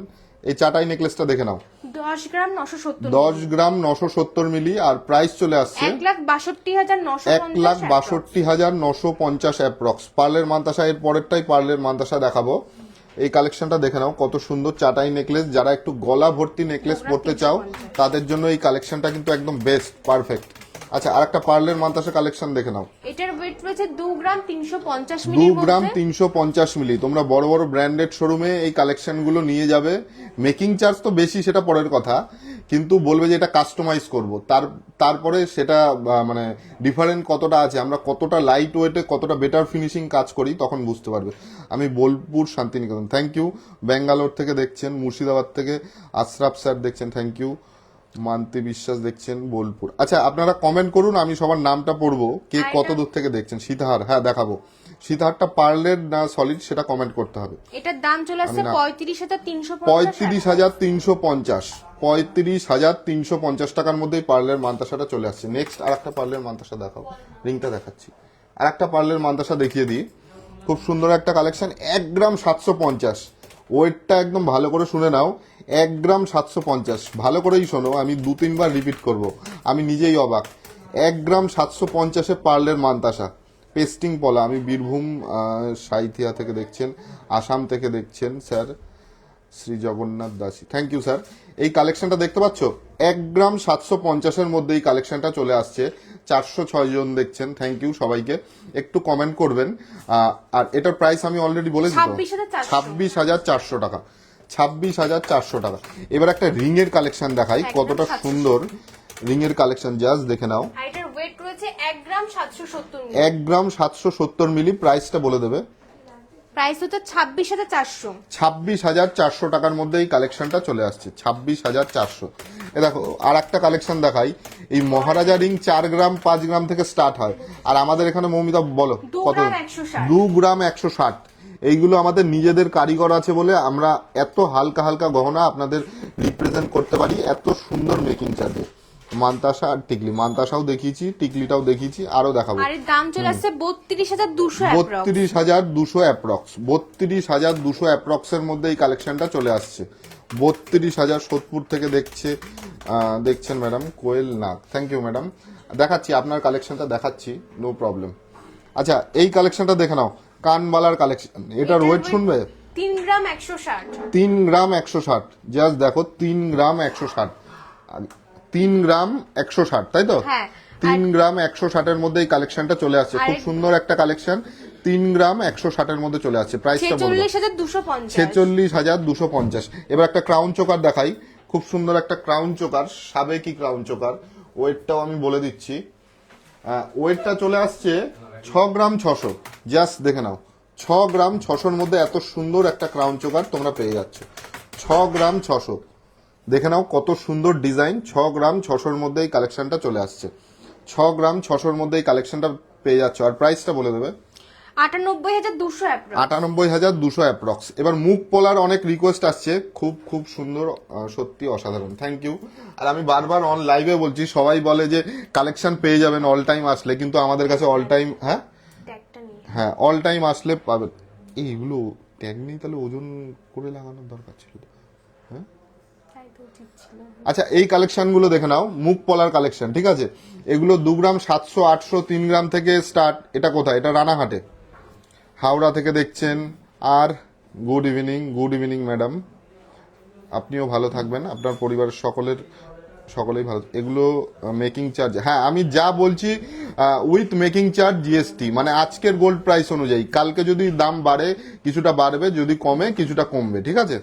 [SPEAKER 1] এই চাটাই নেকলেসটা দেখে নাও,
[SPEAKER 2] 10 গ্রাম 970।
[SPEAKER 1] 10 গ্রাম 970 মিলি, আর প্রাইস চলে আসছে
[SPEAKER 2] 1,62,950।
[SPEAKER 1] 1,62,950 অ্যাপ্রক্স। পার্লের মান্তাসা, এর পরেরটাই পার্লের মান্তাসা দেখাবো। এই কালেকশনটা দেখে নাও, কত সুন্দর চাটাই নেকলেস। যারা একটু গলা ভর্তি নেকলেস পরতে চাও তাদের জন্য এই কালেকশনটা কিন্তু একদম বেস্ট, পারফেক্ট। আচ্ছা, আর একটা পার্লের মান্তাসা কালেকশন দেখে নাও।
[SPEAKER 2] এটার ওয়েট রয়েছে 2 গ্রাম 350
[SPEAKER 1] 2
[SPEAKER 2] মিলি।
[SPEAKER 1] গ্রাম 350 মিলি। তোমরা বড় বড় ব্র্যান্ডেড শোরুমে এই কালেকশনগুলো নিয়ে যাবে, মেকিং চার্জ তো বেশি, সেটা পরের কথা, কিন্তু বলবে যে এটা কাস্টমাইজ করব, তারপরে সেটা মানে ডিফারেন্ট কতটা আছে, আমরা কতটা লাইট ওয়েটে কতটা বেটার ফিনিশিং কাজ করি, তখন বুঝতে পারবে। আমি বোলপুর শান্তিনিকেতন, থ্যাংক ইউ। ব্যাঙ্গালোর থেকে দেখছেন, মুর্শিদাবাদ থেকে আশরাফ স্যার দেখছেন, থ্যাংক ইউ। মান্তি বিশ্বাস দেখছেন বোলপুর। আচ্ছা, আপনারা কমেন্ট করুন, আমি সবার নামটা পড়বো, কে কত দূর থেকে দেখছেন। সীতাহার, হ্যাঁ দেখাবো। সীতাহারটা পার্লের না সলিড সেটা কমেন্ট করতে হবে।
[SPEAKER 2] এটার দাম চলে আসছে 35,350।
[SPEAKER 1] 35,350। 35,350 টাকার মধ্যেই পার্লের মান্তাসাটা চলে আসছে। নেক্সট আর একটা পার্লের মান্তাসা দেখাও, রিংটা দেখাচ্ছি। আর একটা পার্লের মান্তাসা দেখিয়ে দিই, খুব সুন্দর একটা কালেকশন। 1 গ্রাম 750। ওয়েটটা একদম ভালো করে শুনে নাও, 1 গ্রাম 750। ভালো করেই শোনো, আমি 2-3 বার রিপিট করব, আমি নিজেই অবাক। 1 গ্রাম 750-এ পার্লের মান্তাসা, পেস্টিং পলা। আমি বীরভূম সাইথিয়া থেকে দেখছেন, আসাম থেকে দেখছেন স্যার, শ্রী জগন্নাথ দাসী, থ্যাংক ইউ স্যার। এই কালেকশনটা দেখতে পাচ্ছ, 1 গ্রাম 750-এর মধ্যে এই কালেকশনটা চলে আসছে। 406 জন দেখছেন, থ্যাংক ইউ সবাইকে। একটু কমেন্ট করবেন। আর এটার প্রাইস আমি অলরেডি বলেছি তো, 26,400 টাকা। 26,400 টাকা। এবার একটা রিং এর কালেকশন দেখাই, কতটা সুন্দর রিং এর কালেকশন, জাস্ট দেখে নাও।
[SPEAKER 2] এটার ওয়েট রয়েছে 1 গ্রাম 770 মিলি।
[SPEAKER 1] 1 গ্রাম 770 মিলি। প্রাইসটা বলে দেবে।
[SPEAKER 2] প্রাইস হচ্ছে 26,400।
[SPEAKER 1] 26,400 টাকার মধ্যে এই কালেকশনটা চলে আসছে, 26,400। এ দেখো, আর একটা কালেকশন দেখাই। এই মহারাজা রিং 4 গ্রাম 5 গ্রাম থেকে স্টার্ট হয়, আর আমাদের এখানে মৌমিতা বলো
[SPEAKER 2] 2
[SPEAKER 1] কত?
[SPEAKER 2] গ্রাম 160।
[SPEAKER 1] 2 গ্রাম 160। এইগুলো আমাদের নিজেদের কারিগর আছে বলে আমরা এত হালকা হালকা গহনা আপনাদের রিপ্রেজেন্ট করতে পারি, এত সুন্দর মেকিং চার্জে। মান্তাসা আর টিকলি, মান্তাসাও দেখিয়েছি, টিকলিটাও দেখিয়েছি, আরো দেখাবো।
[SPEAKER 2] আর এর দাম চলে আসছে 32,200 অ্যাপ্রক্স।
[SPEAKER 1] 32,200 অ্যাপ্রক্স। 32,200 অ্যাপ্রক্স এর মধ্যে এই কালেকশনটা চলে আসছে। 32,000 সোদপুর থেকে দেখছেন madam Koel Nag, thank you madam. দেখাচ্ছি আপনার কালেকশনটা, দেখাচ্ছি, নো প্রবলেম। আচ্ছা, এই কালেকশনটা দেখে নাও, কানবালার কালেকশন। এটার ওয়েট শুনবে?
[SPEAKER 2] 3 গ্রাম 160।
[SPEAKER 1] 3 গ্রাম 160। জাস্ট দেখো, 3 গ্রাম 160। 3 গ্রাম 160, তাই তো?
[SPEAKER 2] হ্যাঁ।
[SPEAKER 1] 3 গ্রাম 160-এর মধ্যে এই কালেকশনটা চলে আসছে। খুব সুন্দর একটা কালেকশন, 3 গ্রাম 160-এর মধ্যে চলে আসছে। প্রাইসটা বলবো
[SPEAKER 2] 46,250।
[SPEAKER 1] 46,250। এবার একটা ক্রাউন চোকার দেখাই, খুব সুন্দর একটা ক্রাউন চোকার, সাবেকি ক্রাউন চোকার। ওয়েটটাও আমি বলে দিচ্ছি, ওয়েটটা চলে আসছে 6 গ্রাম 600। জাস্ট দেখে নাও, 6 গ্রাম 600-র মধ্যে এত সুন্দর একটা ক্রাউন চোকার তোমরা পেয়ে যাচ্ছ। 6 গ্রাম 600, দেখে নাও কত সুন্দর ডিজাইন। 6 গ্রাম 600-র মধ্যে এই কালেকশনটা চলে আসছে। 6 গ্রাম 600-র মধ্যে এই কালেকশনটা পেয়ে যাচ্ছ। আর প্রাইসটা বলে দেবে।
[SPEAKER 2] 98,200 অ্যাপ্রক্স।
[SPEAKER 1] 98,200 অ্যাপ্রক্স। এবার মুখ পোলার অনেক রিকোয়েস্ট আসছে, খুব খুব সুন্দর, সত্যি অসাধারণ, থ্যাংক ইউ। আর আমি বারবার অন লাইভে বলছি, সবাই বলে যে কালেকশন পেয়ে যাবেন অল টাইম আসলে, কিন্তু আমাদের কাছে অল টাইম, হ্যাঁ অল টাইম আসলে পাবেন। এইগুলো ট্যাগ নেই, তাহলে ওজন করে লাগানোর দরকার ছিল। হ্যাঁ, আচ্ছা, এই কালেকশনগুলো দেখে নাও, মুখ পলার কালেকশন, ঠিক আছে? এগুলো 2 গ্রাম 700, 800, 3 গ্রাম থেকে স্টার্ট। এটা কোথায়? এটা রানাঘাটে, হাওড়া থেকে দেখছেন, আর গুড ইভিনিং ম্যাডাম, আপনিও ভালো থাকবেন, আপনার পরিবারের সকলেই ভালো। এগুলো মেকিং চার্জ, হ্যাঁ আমি যা বলছি উইথ মেকিং চার্জ জিএসটি, মানে আজকের গোল্ড প্রাইস অনুযায়ী। কালকে যদি দাম বাড়ে কিছুটা বাড়বে, যদি কমে কিছুটা কমবে, ঠিক আছে।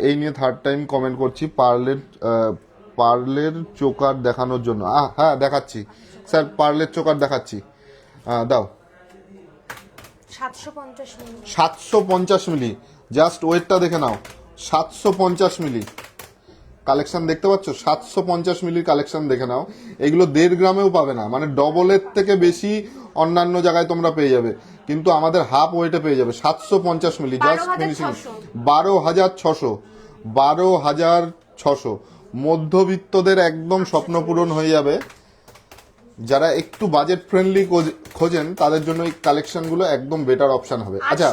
[SPEAKER 1] এই নিয়ে থার্ড টাইম কমেন্ট করছি। পার্লের চোকার দেখানোর জন্য, হ্যাঁ দেখাচ্ছি স্যার, পার্লের চোকার দেখাচ্ছি, দাও। 750 মিলি, জাস্ট ওয়েটটা দেখে নাও, 750 মিলি কালেকশন দেখতে পাচ্ছ, 750 মিলির কালেকশন দেখে নাও। এগুলো 1.5 গ্রামেও পাবে না, মানে ডবলের থেকে বেশি অন্যান্য জায়গায় তোমরা পেয়ে যাবে, কিন্তু আমাদের হাফ ওয়েটে পেয়ে যাবে। 750 মিলি জাস্ট ফিনিশিং, 12,600 মধ্যবিত্তদের একদম স্বপ্ন পূরণ হয়ে যাবে। যারা একটু বাজেট ফ্রেন্ডলি খোঁজেন তাদের জন্য এই কালেকশনগুলো একদম বেটার অপশন হবে। আচ্ছা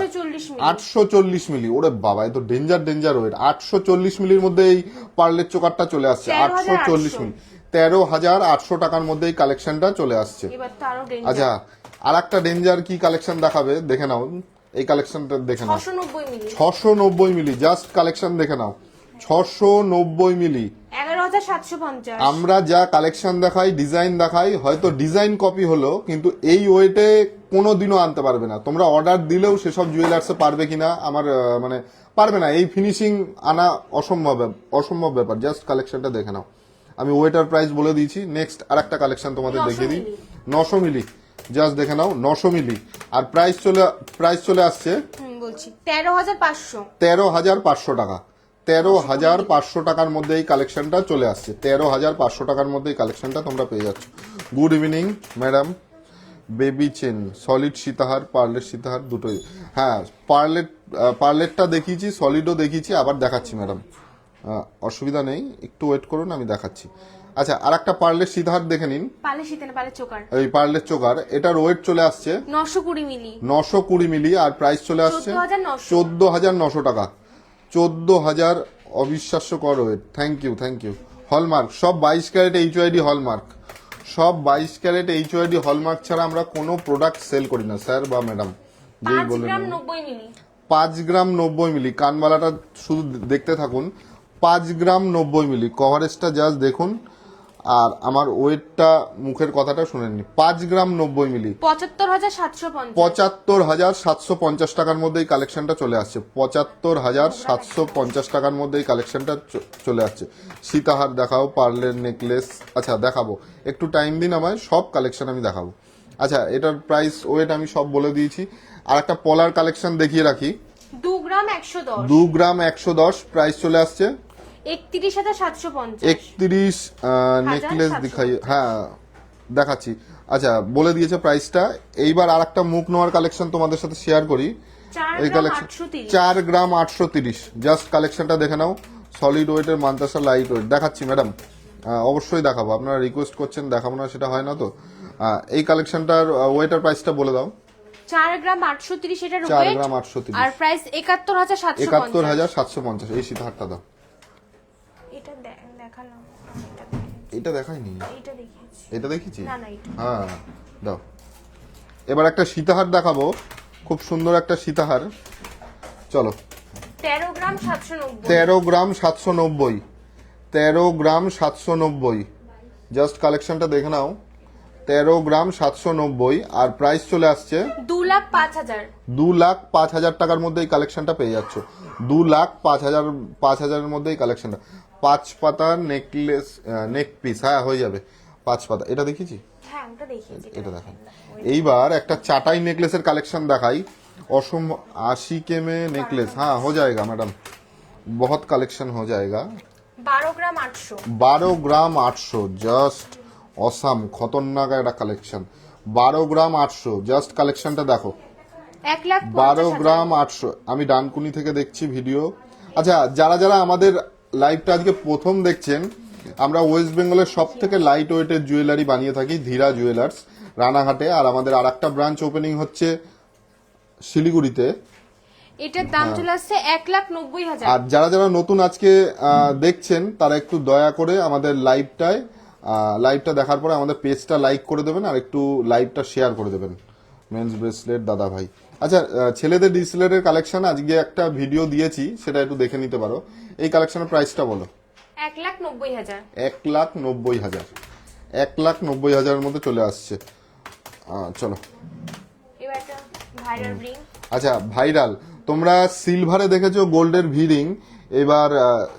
[SPEAKER 1] 840 মিলি, ওরে বাবা এ তো ডেঞ্জার ওয়েট। 840 মিলির মধ্যে এই পার্লের চোকারটা চলে আসছে, 840 মিলি, 13,800 টাকার মধ্যে এই কালেকশনটা চলে আসছে। আচ্ছা আর একটা ডেঞ্জার কি কালেকশন দেখাবে দেখে নাও, এই কালেকশনটা দেখে নাও, 690 মিলি জাস্ট কালেকশন দেখে নাও, 690 মিলি।
[SPEAKER 2] 11,750।
[SPEAKER 1] আমরা যা কালেকশন দেখাই, ডিজাইন দেখাই, হয়তো ডিজাইন কপি হলো, কিন্তু এই ওয়েটে কোনোদিনও আনতে পারবে না। তোমরা অর্ডার দিলেও সেসব জুয়েলার্সে পারবে কিনা আমার মানে পারবে না, এই ফিনিশিং আনা অসম্ভব ব্যাপার। জাস্ট কালেকশনটা দেখে নাও, আমি ওয়েটার প্রাইস বলে দিয়েছি। নেক্সট আর একটা কালেকশন তোমাদের দেখিয়ে দিই, 900 মিলি জাস্ট দেখে নাও, 900 মিলি। আর প্রাইস চলে আসছে
[SPEAKER 2] বলছি 13,500
[SPEAKER 1] টাকা, 13,500 টাকার মধ্যে এই কালেকশনটা চলে আসছে। 13,500 টাকার মধ্যে এই কালেকশনটা তোমরা পেয়ে যাচ্ছ। Good evening madam. Baby chain, solid সীতাহার, পার্লের সীতাহার দুটোই, হ্যাঁ পার্লেরটা দেখিয়েছি, সলিডও দেখিয়েছি, আবার দেখাচ্ছি ম্যাডাম, অসুবিধা নেই, একটু ওয়েট করুন আমি দেখাচ্ছি। আচ্ছা আর একটা পার্লের সীতাহার দেখে নিন, এই পার্লের চোকার, এটার ওয়েট চলে আসছে 920 মিলি, আর প্রাইস চলে আসছে 14,900 টাকা, 14,000। অবিশ্বাস্যকর ওয়েট, থ্যাংক ইউ। হলমার্ক, সব 22 ক্যারেট এইচওআইডি হলমার্ক, সব 22 ক্যারেট এইচওআইডি হলমার্ক ছাড়া আমরা কোনো প্রোডাক্ট সেল করি না স্যার বা ম্যাডাম, যেই বলেন। 5 গ্রাম 90 মিলি, কানবালাটা শুধু দেখতে থাকুন, 5 গ্রাম 90 মিলি, কভারেজটা জাস্ট দেখুন, আর আমার ওয়েটটা মুখের কথাটা শুনেননি। 5 গ্রাম 90 মিলি, 75,750 টাকার মধ্যে এই কালেকশনটা চলে আসছে, 75,750 টাকার মধ্যে এই কালেকশনটা চলে আসছে। সীতাহার দেখাও, পার্লের নেকলেস, আচ্ছা দেখাবো, একটু টাইম দিন আমায়, সব কালেকশন আমি দেখাবো। আচ্ছা এটার প্রাইস ওয়েট আমি সব বলে দিয়েছি। আর একটা পলার কালেকশন দেখিয়ে রাখি,
[SPEAKER 2] 2 গ্রাম 110,
[SPEAKER 1] 2 গ্রাম 110, প্রাইস চলে আসছে
[SPEAKER 2] 31,750।
[SPEAKER 1] 31 নেকলেস দেখাই, হ্যাঁ দেখাচ্ছি। আচ্ছা বলে দিয়েছে প্রাইসটা। এইবার আর একটা মুখ নোয়ার কালেকশন তোমাদের সাথে শেয়ার করি, এই কালেকশন 4 গ্রাম 830, জাস্ট কালেকশনটা দেখে নাও, সলিড ওয়েটের মান্তাসা লাইট ওয়েট দেখাচ্ছি ম্যাডাম, অবশ্যই দেখাবো, আপনারা রিকোয়েস্ট করছেন দেখাবো না সেটা হয় না তো। এই কালেকশনটার ওয়েটার প্রাইসটা বলে দাও।
[SPEAKER 2] 4 গ্রাম 830 এটার
[SPEAKER 1] 4
[SPEAKER 2] ওয়েট,
[SPEAKER 1] গ্রাম 830,
[SPEAKER 2] আর প্রাইস 71,750।
[SPEAKER 1] 71,750, এই সীতাহারটা দাও।
[SPEAKER 2] এটা দেখালাম,
[SPEAKER 1] এটা দেখাইনি,
[SPEAKER 2] এটা দেখিয়েছি,
[SPEAKER 1] এটা দেখিয়েছি,
[SPEAKER 2] না এটা
[SPEAKER 1] হ্যাঁ দাও। এবার একটা সীতাহার দেখাবো, খুব সুন্দর একটা সীতাহার, চলো।
[SPEAKER 2] 13 গ্রাম 790,
[SPEAKER 1] 13 গ্রাম 790, 13 গ্রাম 790, জাস্ট কালেকশনটা দেখে নাও, 13 গ্রাম 790, আর প্রাইস চলে আসছে
[SPEAKER 2] 2,05,000,
[SPEAKER 1] 2,05,000 টাকার মধ্যে এই কালেকশনটা পেয়ে যাচ্ছ, 2,05,000 মধ্যে এই কালেকশনটা। 5 পাতা নেকলেস, নেক পিস, হ্যাঁ হয়ে যাবে 5 পাতা। এটা দেখিয়েছি,
[SPEAKER 2] হ্যাঁ ওটা দেখিয়েছি,
[SPEAKER 1] এটা দেখাই। এইবার একটা চাটাই নেকলেসের কালেকশন দেখাই, 80 के में नेकलेस, हाँ हो जाएगा मैडम, बहुत कलेक्शन हो जाएगा।
[SPEAKER 2] 12 গ্রাম 800,
[SPEAKER 1] 12 গ্রাম 800, জাস্ট অসাম, খতরনাক একটা কালেকশন। 12 গ্রাম 800, জাস্ট কালেকশনটা দেখো, 12 গ্রাম 800। আমি ডানকুনি থেকে দেখছি ভিডিও। আচ্ছা যারা আমাদের লাইভটা আজকে প্রথম দেখছেন, আমরা ওয়েস্ট বেঙ্গলের সব থেকে লাইট ওয়েটের জুয়েলারি বানিয়ে থাকি, ধীরা জুয়েলার্স রানাঘাটে, আর আমাদের আর একটা ব্রাঞ্চ ওপেনিং হচ্ছে শিলিগুড়িতে।
[SPEAKER 2] এটার দাম চলে আসছে 1,90,000।
[SPEAKER 1] আর যারা নতুন আজকে দেখছেন তারা একটু দয়া করে আমাদের লাইভটা দেখার পরে আমাদের পেজটা লাইক করে দেবেন, আর একটু লাইভটা শেয়ার করে দেবেন। মেন্স ব্রেসলেট দাদা ভাই, আচ্ছা ছেলেদের ডিসপ্লের কালেকশন আজকে একটা ভিডিও দিয়েছি, সেটা একটু দেখে নিতে পারো। এই কালেকশনের প্রাইসটা বলো।
[SPEAKER 2] 1,90,000।
[SPEAKER 1] 1,90,000, 1,90,000-এর মধ্যে চলে আসছে। চলো
[SPEAKER 2] এবার একটা ভাইরাল রিং।
[SPEAKER 1] আচ্ছা ভাইরাল, তোমরা সিলভারে দেখেছো গোল্ডের ভি রিং, এবার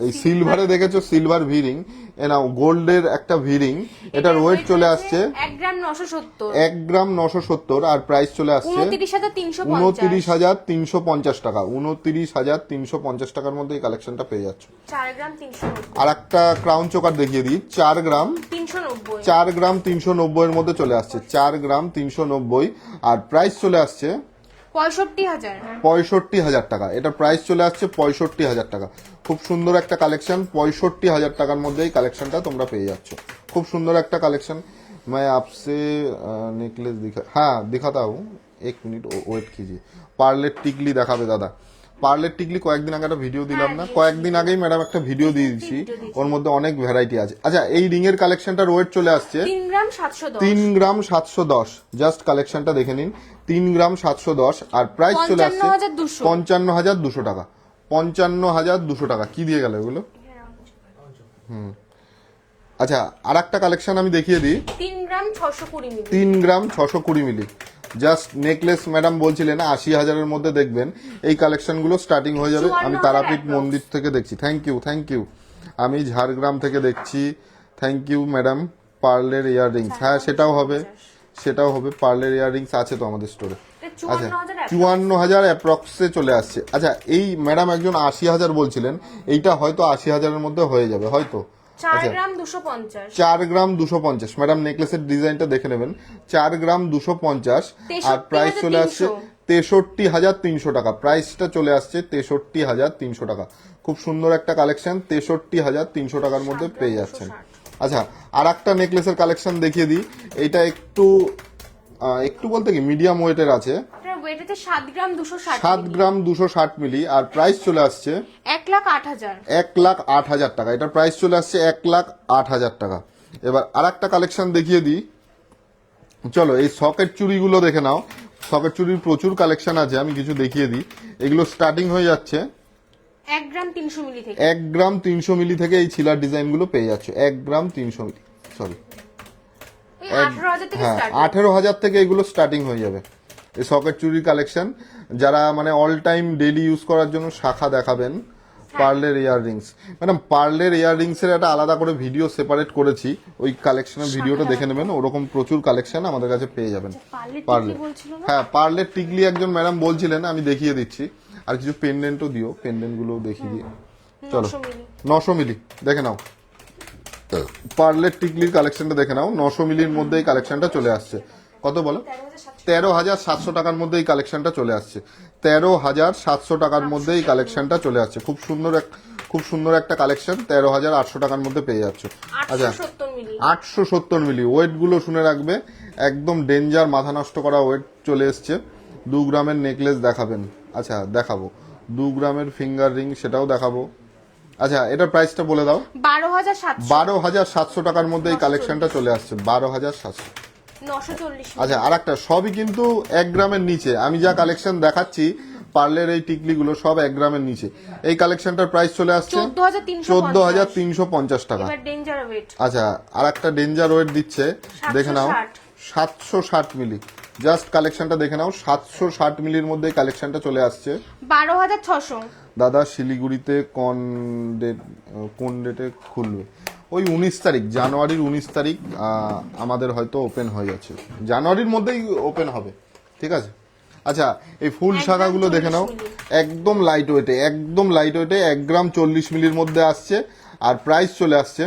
[SPEAKER 1] এই সিলভারে দেখেছো সিলভার ভি রিং, এ নাও গোল্ডের একটা ভি রিং। এটার ওয়েট চলে আসছে
[SPEAKER 2] 1 গ্রাম 970।
[SPEAKER 1] 1 গ্রাম 970, আর প্রাইস চলে আসছে
[SPEAKER 2] 29,350।
[SPEAKER 1] 29,350 টাকা। 29,350 টাকার মধ্যে এই কালেকশনটা পেয়ে যাচ্ছ।
[SPEAKER 2] 4 গ্রাম 390।
[SPEAKER 1] আর একটা ক্রাউন চোকার দেখিয়ে দিই, 4 গ্রাম
[SPEAKER 2] 390।
[SPEAKER 1] 4 গ্রাম 390 এর মধ্যে চলে আসছে। 4 গ্রাম 390, আর প্রাইস চলে আসছে
[SPEAKER 2] 65,000।
[SPEAKER 1] 65,000 টাকা। এটা প্রাইস চলে আসছে 65,000 টাকা। খুব সুন্দর একটা কালেকশন, 65,000 টাকার মধ্যে এই কালেকশনটা তোমরা পেয়ে যাচ্ছ। খুব সুন্দর একটা কালেকশন। मैं आपसे नेकलेस दिखाता हूँ, 1 मिनट ওয়েট कीजिए। পার্লের টিকলি দেখাবে দাদা। পার্লের টিকলি কয়েকদিন আগে একটা ভিডিও দিলাম না, কয়েকদিন আগেই ম্যাডাম একটা ভিডিও দিয়েছি, ওর মধ্যে অনেক ভ্যারাইটি আছে। আচ্ছা এই রিং এর কালেকশনটার ওয়েট চলে আসছে
[SPEAKER 2] 3 গ্রাম 710।
[SPEAKER 1] 3 গ্রাম 710। জাস্ট কালেকশনটা দেখে নিন, 3 গ্রাম 710, আর প্রাইস চলে আসছে
[SPEAKER 2] 55,200।
[SPEAKER 1] 55,200 টাকা। 55,200 টাকা। কি দিয়ে গেল এগুলো? আচ্ছা আর একটা কালেকশন আমি দেখিয়ে দিই,
[SPEAKER 2] 3 গ্রাম 620 মিলি।
[SPEAKER 1] 3 গ্রাম 620 মিলি। জাস্ট নেকলেস ম্যাডাম বলছিলেন 80,000-এর মধ্যে দেখবেন। এই কালেকশনগুলো স্টার্টিং হয়ে যাবে। আমি
[SPEAKER 2] 54,000
[SPEAKER 1] তারাপীঠ
[SPEAKER 2] approx।
[SPEAKER 1] মন্দির থেকে দেখছি। Thank you. আমি ঝাড়গ্রাম থেকে দেখছি। Thank you madam. পার্লের ইয়াররিংস, হ্যাঁ সেটাও হবে। পার্লের ইয়াররিংস আছে তো আমাদের স্টোরে। আচ্ছা 54,000 অ্যাপ্রক্সে চলে আসছে। আচ্ছা এই ম্যাডাম একজন 80,000 বলছিলেন, এইটা হয়তো 80,000-এর মধ্যে হয়ে যাবে হয়তো।
[SPEAKER 2] 4 গ্রাম 250।
[SPEAKER 1] 4 গ্রাম 250। ম্যাডাম নেকলেসের ডিজাইনটা দেখে নেবেন। 4 গ্রাম 250, আর প্রাইস চলে আসছে 63,300 টাকা। প্রাইসটা চলে আসছে 63,300 টাকা। খুব সুন্দর একটা কালেকশন, 63,300 টাকার মধ্যে পেয়ে যাচ্ছেন। আচ্ছা আর একটা নেকলেসের কালেকশন দেখিয়ে দিই। এটা একটু বলতে কি মিডিয়াম ওয়েটের আছে।
[SPEAKER 2] এটার ওয়েট আছে 7 গ্রাম 260।
[SPEAKER 1] 7 গ্রাম 260 মিলি, আর প্রাইস চলে আসছে
[SPEAKER 2] 1,08,000।
[SPEAKER 1] 1,08,000 টাকা। এটার প্রাইস চলে আসছে 1,08,000 টাকা। এবার আর একটা কালেকশন দেখিয়ে দিই। চলো এই সকেট চুড়িগুলো দেখে নাও। সকেট চুড়ির প্রচুর কালেকশন আছে, আমি কিছু দেখিয়ে দিই। এগুলো স্টার্টিং হয়ে যাচ্ছে
[SPEAKER 2] 1 গ্রাম 300 মিলি থেকে।
[SPEAKER 1] 1 গ্রাম 300 মিলি থেকে এই ছিলার ডিজাইনগুলো পেয়ে যাচ্ছে। 1 গ্রাম 300 মিলি, সরি
[SPEAKER 2] এই 18,000 থেকে
[SPEAKER 1] হ্যাঁ
[SPEAKER 2] স্টার্ট।
[SPEAKER 1] 18,000 থেকে এগুলো স্টার্টিং হয়ে যাবে। এই সকেট চুরির কালেকশন যারা মানে অল টাইম ডেইলি ইউজ করার জন্য শাখা দেখাবেন। পার্লের ইয়াররিংস, ম্যাডাম পার্লের ইয়াররিংস এর একটা আলাদা করে ভিডিও সেপারেট করেছি, ওই কালেকশনের ভিডিওটা দেখে নেবেন। ওরকম প্রচুর কালেকশন আমাদের কাছে পেয়ে যাবেন। পার্লে, হ্যাঁ পার্লের টিকলি একজন ম্যাডাম বলছিলেন, আমি দেখিয়ে দিচ্ছি। আর কিছু পেন্ডেন্টও দিও, পেন্ডেন্ট গুলো দেখিয়ে দিই। চলো 900 মিলি দেখে নাও। পার্লের টিকলির কালেকশনটা দেখে নাও। 900 মিলির মধ্যে এই কালেকশনটা চলে আসছে। কত বলো? 13,700 টাকার মধ্যে এই কালেকশনটা চলে আসছে। 13,700 টাকার মধ্যে এই কালেকশনটা চলে আসছে। খুব সুন্দর একটা কালেকশন 13,800 টাকার মধ্যে পেয়ে যাচ্ছ। আচ্ছা 870 মিলি। ওয়েট গুলো শুনে রাখবে, একদম ডেঞ্জার, মাথা নষ্ট করা ওয়েট চলে এসছে। 2 গ্রামের নেকলেস দেখাবেন? আচ্ছা দেখাবো। 2 গ্রামের ফিঙ্গার রিং, সেটাও দেখাবো। আচ্ছা এটার প্রাইসটা বলে দাও। 12,700 টাকার মধ্যে এই কালেকশনটা চলে আসছে। 12,700।
[SPEAKER 2] 940।
[SPEAKER 1] আচ্ছা আর একটা, সবই কিন্তু 1 গ্রামের নিচে। আমি যা কালেকশন দেখাচ্ছি পার্লের এই টিকলিগুলো সব 1 গ্রামের নিচে। এই কালেকশনটার প্রাইস চলে আসছে 14,350 টাকা। আচ্ছা আর একটা ডেঞ্জার ওয়েট দিচ্ছে, দেখে নাও 760 মিলি। জাস্ট কালেকশনটা দেখে নাও, 760 মিলির মধ্যে এই কালেকশনটা চলে আসছে
[SPEAKER 2] 12,600।
[SPEAKER 1] দাদা শিলিগুড়িতে কোন ডেটে খুলবে? ওই 19 তারিখ, জানুয়ারির 19 তারিখ আমাদের হয়তো ওপেন হয়ে যাচ্ছে। জানুয়ারির মধ্যেই ওপেন হবে, ঠিক আছে। আচ্ছা এই ফুল শাখাগুলো দেখে নাও, একদম লাইট ওয়েটে, 1 গ্রাম 40 মিলির মধ্যে আসছে। আর প্রাইস চলে আসছে,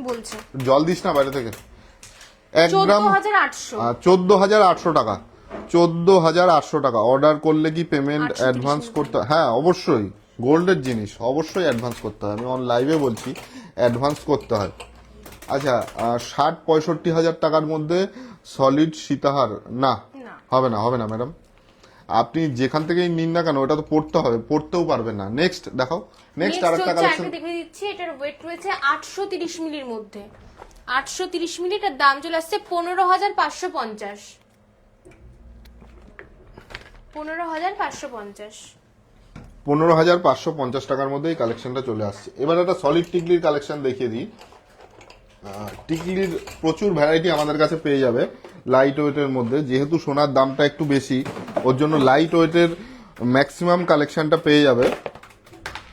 [SPEAKER 2] বলছে
[SPEAKER 1] জল দিস না বাইরে থেকে, 1 গ্রাম 14,800 টাকা। 14,800 টাকা। অর্ডার করলে কি পেমেন্ট অ্যাডভান্স করতে? হ্যাঁ অবশ্যই, গোল্ডের জিনিস অবশ্যই অ্যাডভান্স করতে হয়। আমি অন লাইভে বলছি, অ্যাডভান্স করতে হয়। আচ্ছা 60-65 টাকার মধ্যে সলিড সীতাহার না, হবে না ম্যাডাম। আপনি যেখান থেকেই নিন না কেন, ওটা তো পড়তে হবে, পড়তেও পারবেন না। নেক্সট দেখাও। নেক্সট আরেকটা কালেকশন
[SPEAKER 2] দেখে দিচ্ছি। এটার ওয়েট রয়েছে 830 মিলির মধ্যে। 830 মিলি, এটার দাম চলে আসছে 15,550। 15,550।
[SPEAKER 1] 15,550 টাকার মধ্যে এই কালেকশনটা চলে আসছে। এবার একটা সলিড টিকলির কালেকশন দেখিয়ে দিই। টিকলির প্রচুর ভ্যারাইটি আমাদের কাছে পেয়ে যাবে লাইট ওয়েটের মধ্যে। যেহেতু সোনার দামটা একটু বেশি, ওর জন্য লাইট ওয়েটের ম্যাক্সিমাম কালেকশনটা পেয়ে যাবে।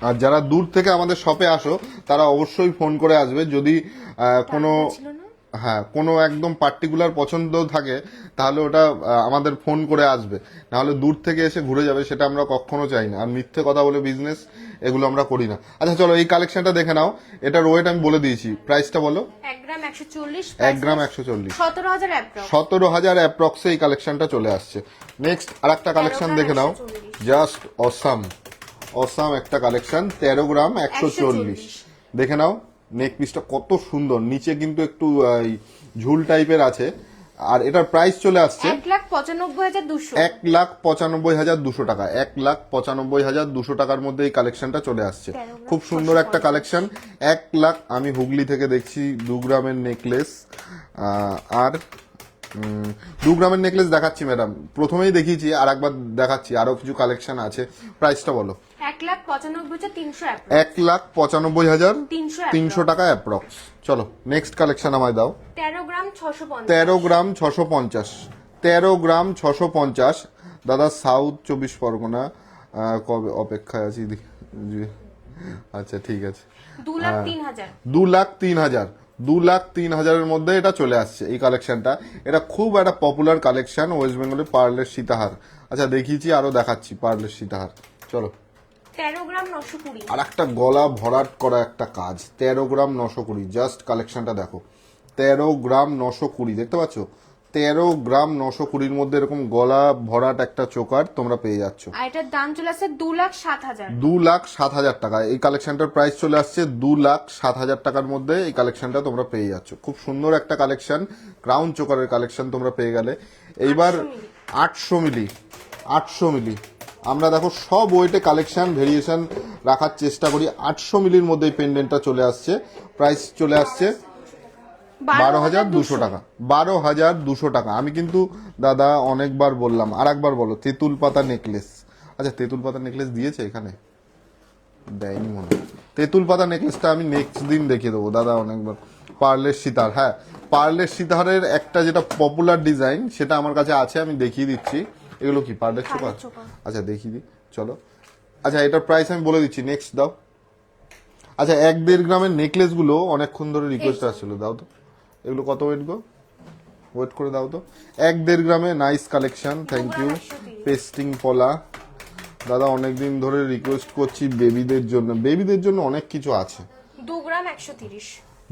[SPEAKER 1] আর যারা দূর থেকে আমাদের শপে আসো তারা অবশ্যই ফোন করে আসবে। যদি কোনো
[SPEAKER 2] ছিল না?
[SPEAKER 1] হ্যাঁ কোনো একদম পার্টিকুলার পছন্দ থাকে তাহলে ওটা আমাদের ফোন করে আসবে, নাহলে দূর থেকে এসে ঘুরে যাবে, সেটা আমরা কখনো চাই না। আর মিথ্যে কথা বলে বিজনেস এগুলো আমরা করি না। আচ্ছা চলো এই কালেকশনটা দেখে নাও। এটার ওয়েট আমি বলে দিয়েছি, প্রাইসটা বলো।
[SPEAKER 2] 1 গ্রাম 140,
[SPEAKER 1] 1 গ্রাম 140,
[SPEAKER 2] 17,000 অ্যাপ্রক্স।
[SPEAKER 1] 17,000 অ্যাপ্রক্সে এই কালেকশনটা চলে আসছে। নেক্সট আর একটা কালেকশন দেখে নাও, জাস্ট অসাম অসাম একটা কালেকশন। 13 গ্রাম 140 দেখে নাও। নেক পিসটা কত সুন্দর, নিচে কিন্তু একটু ঝুল টাইপের আছে। আর এটার প্রাইস চলে আসছে
[SPEAKER 2] 1,95,200।
[SPEAKER 1] 1,95,200 টাকা। 1,95,200 টাকার মধ্যে এই কালেকশনটা চলে আসছে। খুব সুন্দর একটা কালেকশন। 1 লাখ, আমি হুগলি থেকে দেখছি 2 গ্রামের নেকলেস। আর 2 গ্রামের নেকলেস দেখাচ্ছি ম্যাডাম, প্রথমেই দেখিয়েছি, আর একবার দেখাচ্ছি, আরো কিছু কালেকশন আছে। প্রাইসটা বলো।
[SPEAKER 2] 1,95,300 অ্যাপ্রক্স।
[SPEAKER 1] 1,95,300 টাকা অ্যাপ্রক্স। চলো নেক্সট কালেকশন আমায় দাও।
[SPEAKER 2] 13 গ্রাম 650।
[SPEAKER 1] 13 গ্রাম 650, 13 গ্রাম 650। দাদা সাউথ 24 পরগনা, কবে অপেক্ষায় আছি আচ্ছা ঠিক আছে।
[SPEAKER 2] 2,03,000।
[SPEAKER 1] 2,03,000, 2,03,000 মধ্যে এটা চলে আসছে এই কালেকশনটা। এটা খুব একটা পপুলার কালেকশন ওয়েস্ট বেঙ্গলের পার্লের সীতাহার। আচ্ছা দেখিয়েছি, আরো দেখাচ্ছি পার্লের সীতাহার। চলো
[SPEAKER 2] 13 গ্রাম 920।
[SPEAKER 1] আর একটা গলা ভরাট করা একটা কাজ, 13 গ্রাম 920। জাস্ট কালেকশনটা দেখো, 13 গ্রাম 920, দেখতে পাচ্ছ? 13 গ্রাম 920 মধ্যে এরকম গলা ভরাট একটা চোকার তোমরা পেয়ে যাচ্ছ।
[SPEAKER 2] আর এটার দাম চলে আসছে 2,07,000।
[SPEAKER 1] 2,07,000 টাকা। এই কালেকশনটার প্রাইস চলে আসছে 2,07,000 টাকার মধ্যে এই কালেকশনটা তোমরা পেয়ে যাচ্ছ। খুব সুন্দর একটা কালেকশন, ক্রাউন চোকারের কালেকশন তোমরা পেয়ে গেলে। এইবার 800 মিলি, 800 মিলি আমরা দেখো সব ওয়েটে কালেকশন ভেরিয়েশন রাখার চেষ্টা করি। 800 মিলির মধ্যে এই পেন্ডেন্টটা চলে আসছে। প্রাইস চলে আসছে 12,200 টাকা। 12,200 টাকা। আমি কিন্তু দাদা অনেকবার বললাম, আর একবার বলো। তেঁতুল পাতা নেকলেস। আচ্ছা তেঁতুল পাতা নেকলেস দিয়েছে এখানে? দেয়নি মনে হয়। তেঁতুল পাতা নেকলেসটা আমি নেক্সট দিন দেখিয়ে দেবো দাদা অনেকবার। পার্লের সীতার, হ্যাঁ পার্লের সীতারের একটা যেটা পপুলার ডিজাইন সেটা আমার কাছে আছে, আমি দেখিয়ে দিচ্ছি। এগুলো কি পার্লের চোকার? আচ্ছা দেখিয়ে দিই চলো। আচ্ছা এটার প্রাইস আমি বলে দিচ্ছি, নেক্সট দাও। আচ্ছা 1-1.5 গ্রামের নেকলেস গুলো অনেকক্ষণ ধরে রিকোয়েস্ট আসছিল, দাও তো। এগুলো কত ওয়েট গো? ওয়েট করে দাও তো। 1-1.5 গ্রামে নাইস কালেকশন, থ্যাংক ইউ। পেস্টিং পলা দাদা অনেকদিন ধরে রিকোয়েস্ট করছি বেবিদের জন্য, বেবিদের জন্য অনেক কিছু আছে।
[SPEAKER 2] 2 গ্রাম 130।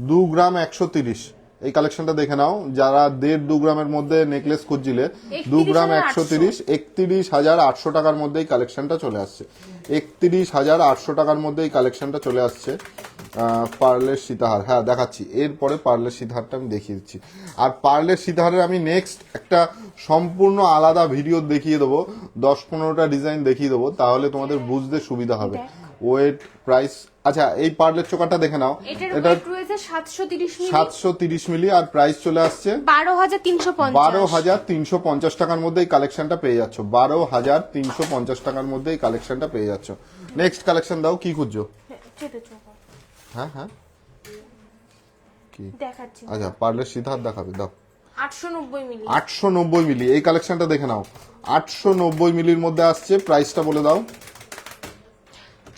[SPEAKER 1] 2 গ্রাম 130 এই কালেকশনটা দেখে নাও। যারা 1.5-2 গ্রামের মধ্যে নেকলেস খুঁজছিলে, 2 গ্রাম 130, 31,800 টাকার মধ্যে এই কালেকশনটা চলে আসছে। 31,800 টাকার মধ্যে এই কালেকশনটা চলে আসছে। পার্লের সীতাহার, হ্যাঁ দেখাচ্ছি। এরপরে পার্লের সীতাহারটা আমি দেখিয়ে দিচ্ছি। আর পার্লের সীতাহারের আমি নেক্সট একটা সম্পূর্ণ আলাদা ভিডিও দেখিয়ে দেবো, 10-15টা ডিজাইন দেখিয়ে দেবো, তাহলে তোমাদের বুঝতে সুবিধা হবে। Wait, price. আচ্ছা এই পার্লের চোকারটা দেখে নাও।
[SPEAKER 2] এটা রয়েছে 730 মিলি।
[SPEAKER 1] 730 মিলি আর প্রাইস চলে আসছে
[SPEAKER 2] 12,350।
[SPEAKER 1] 12,350 টাকার মধ্যে এই কালেকশনটা পেয়ে যাচ্ছ। 12,350 টাকার মধ্যে এই কালেকশনটা পেয়ে যাচ্ছ। নেক্সট কালেকশন দাও, কি খুঁজছো? হ্যাঁ হ্যাঁ কি
[SPEAKER 2] দেখাচ্ছি।
[SPEAKER 1] আচ্ছা পার্লের সীতাহার দেখাবে, দাও।
[SPEAKER 2] 890 মিলি।
[SPEAKER 1] 890 মিলি এই কালেকশনটা দেখে নাও। 890 মিলির মধ্যে আসছে। প্রাইসটা বলে দাও।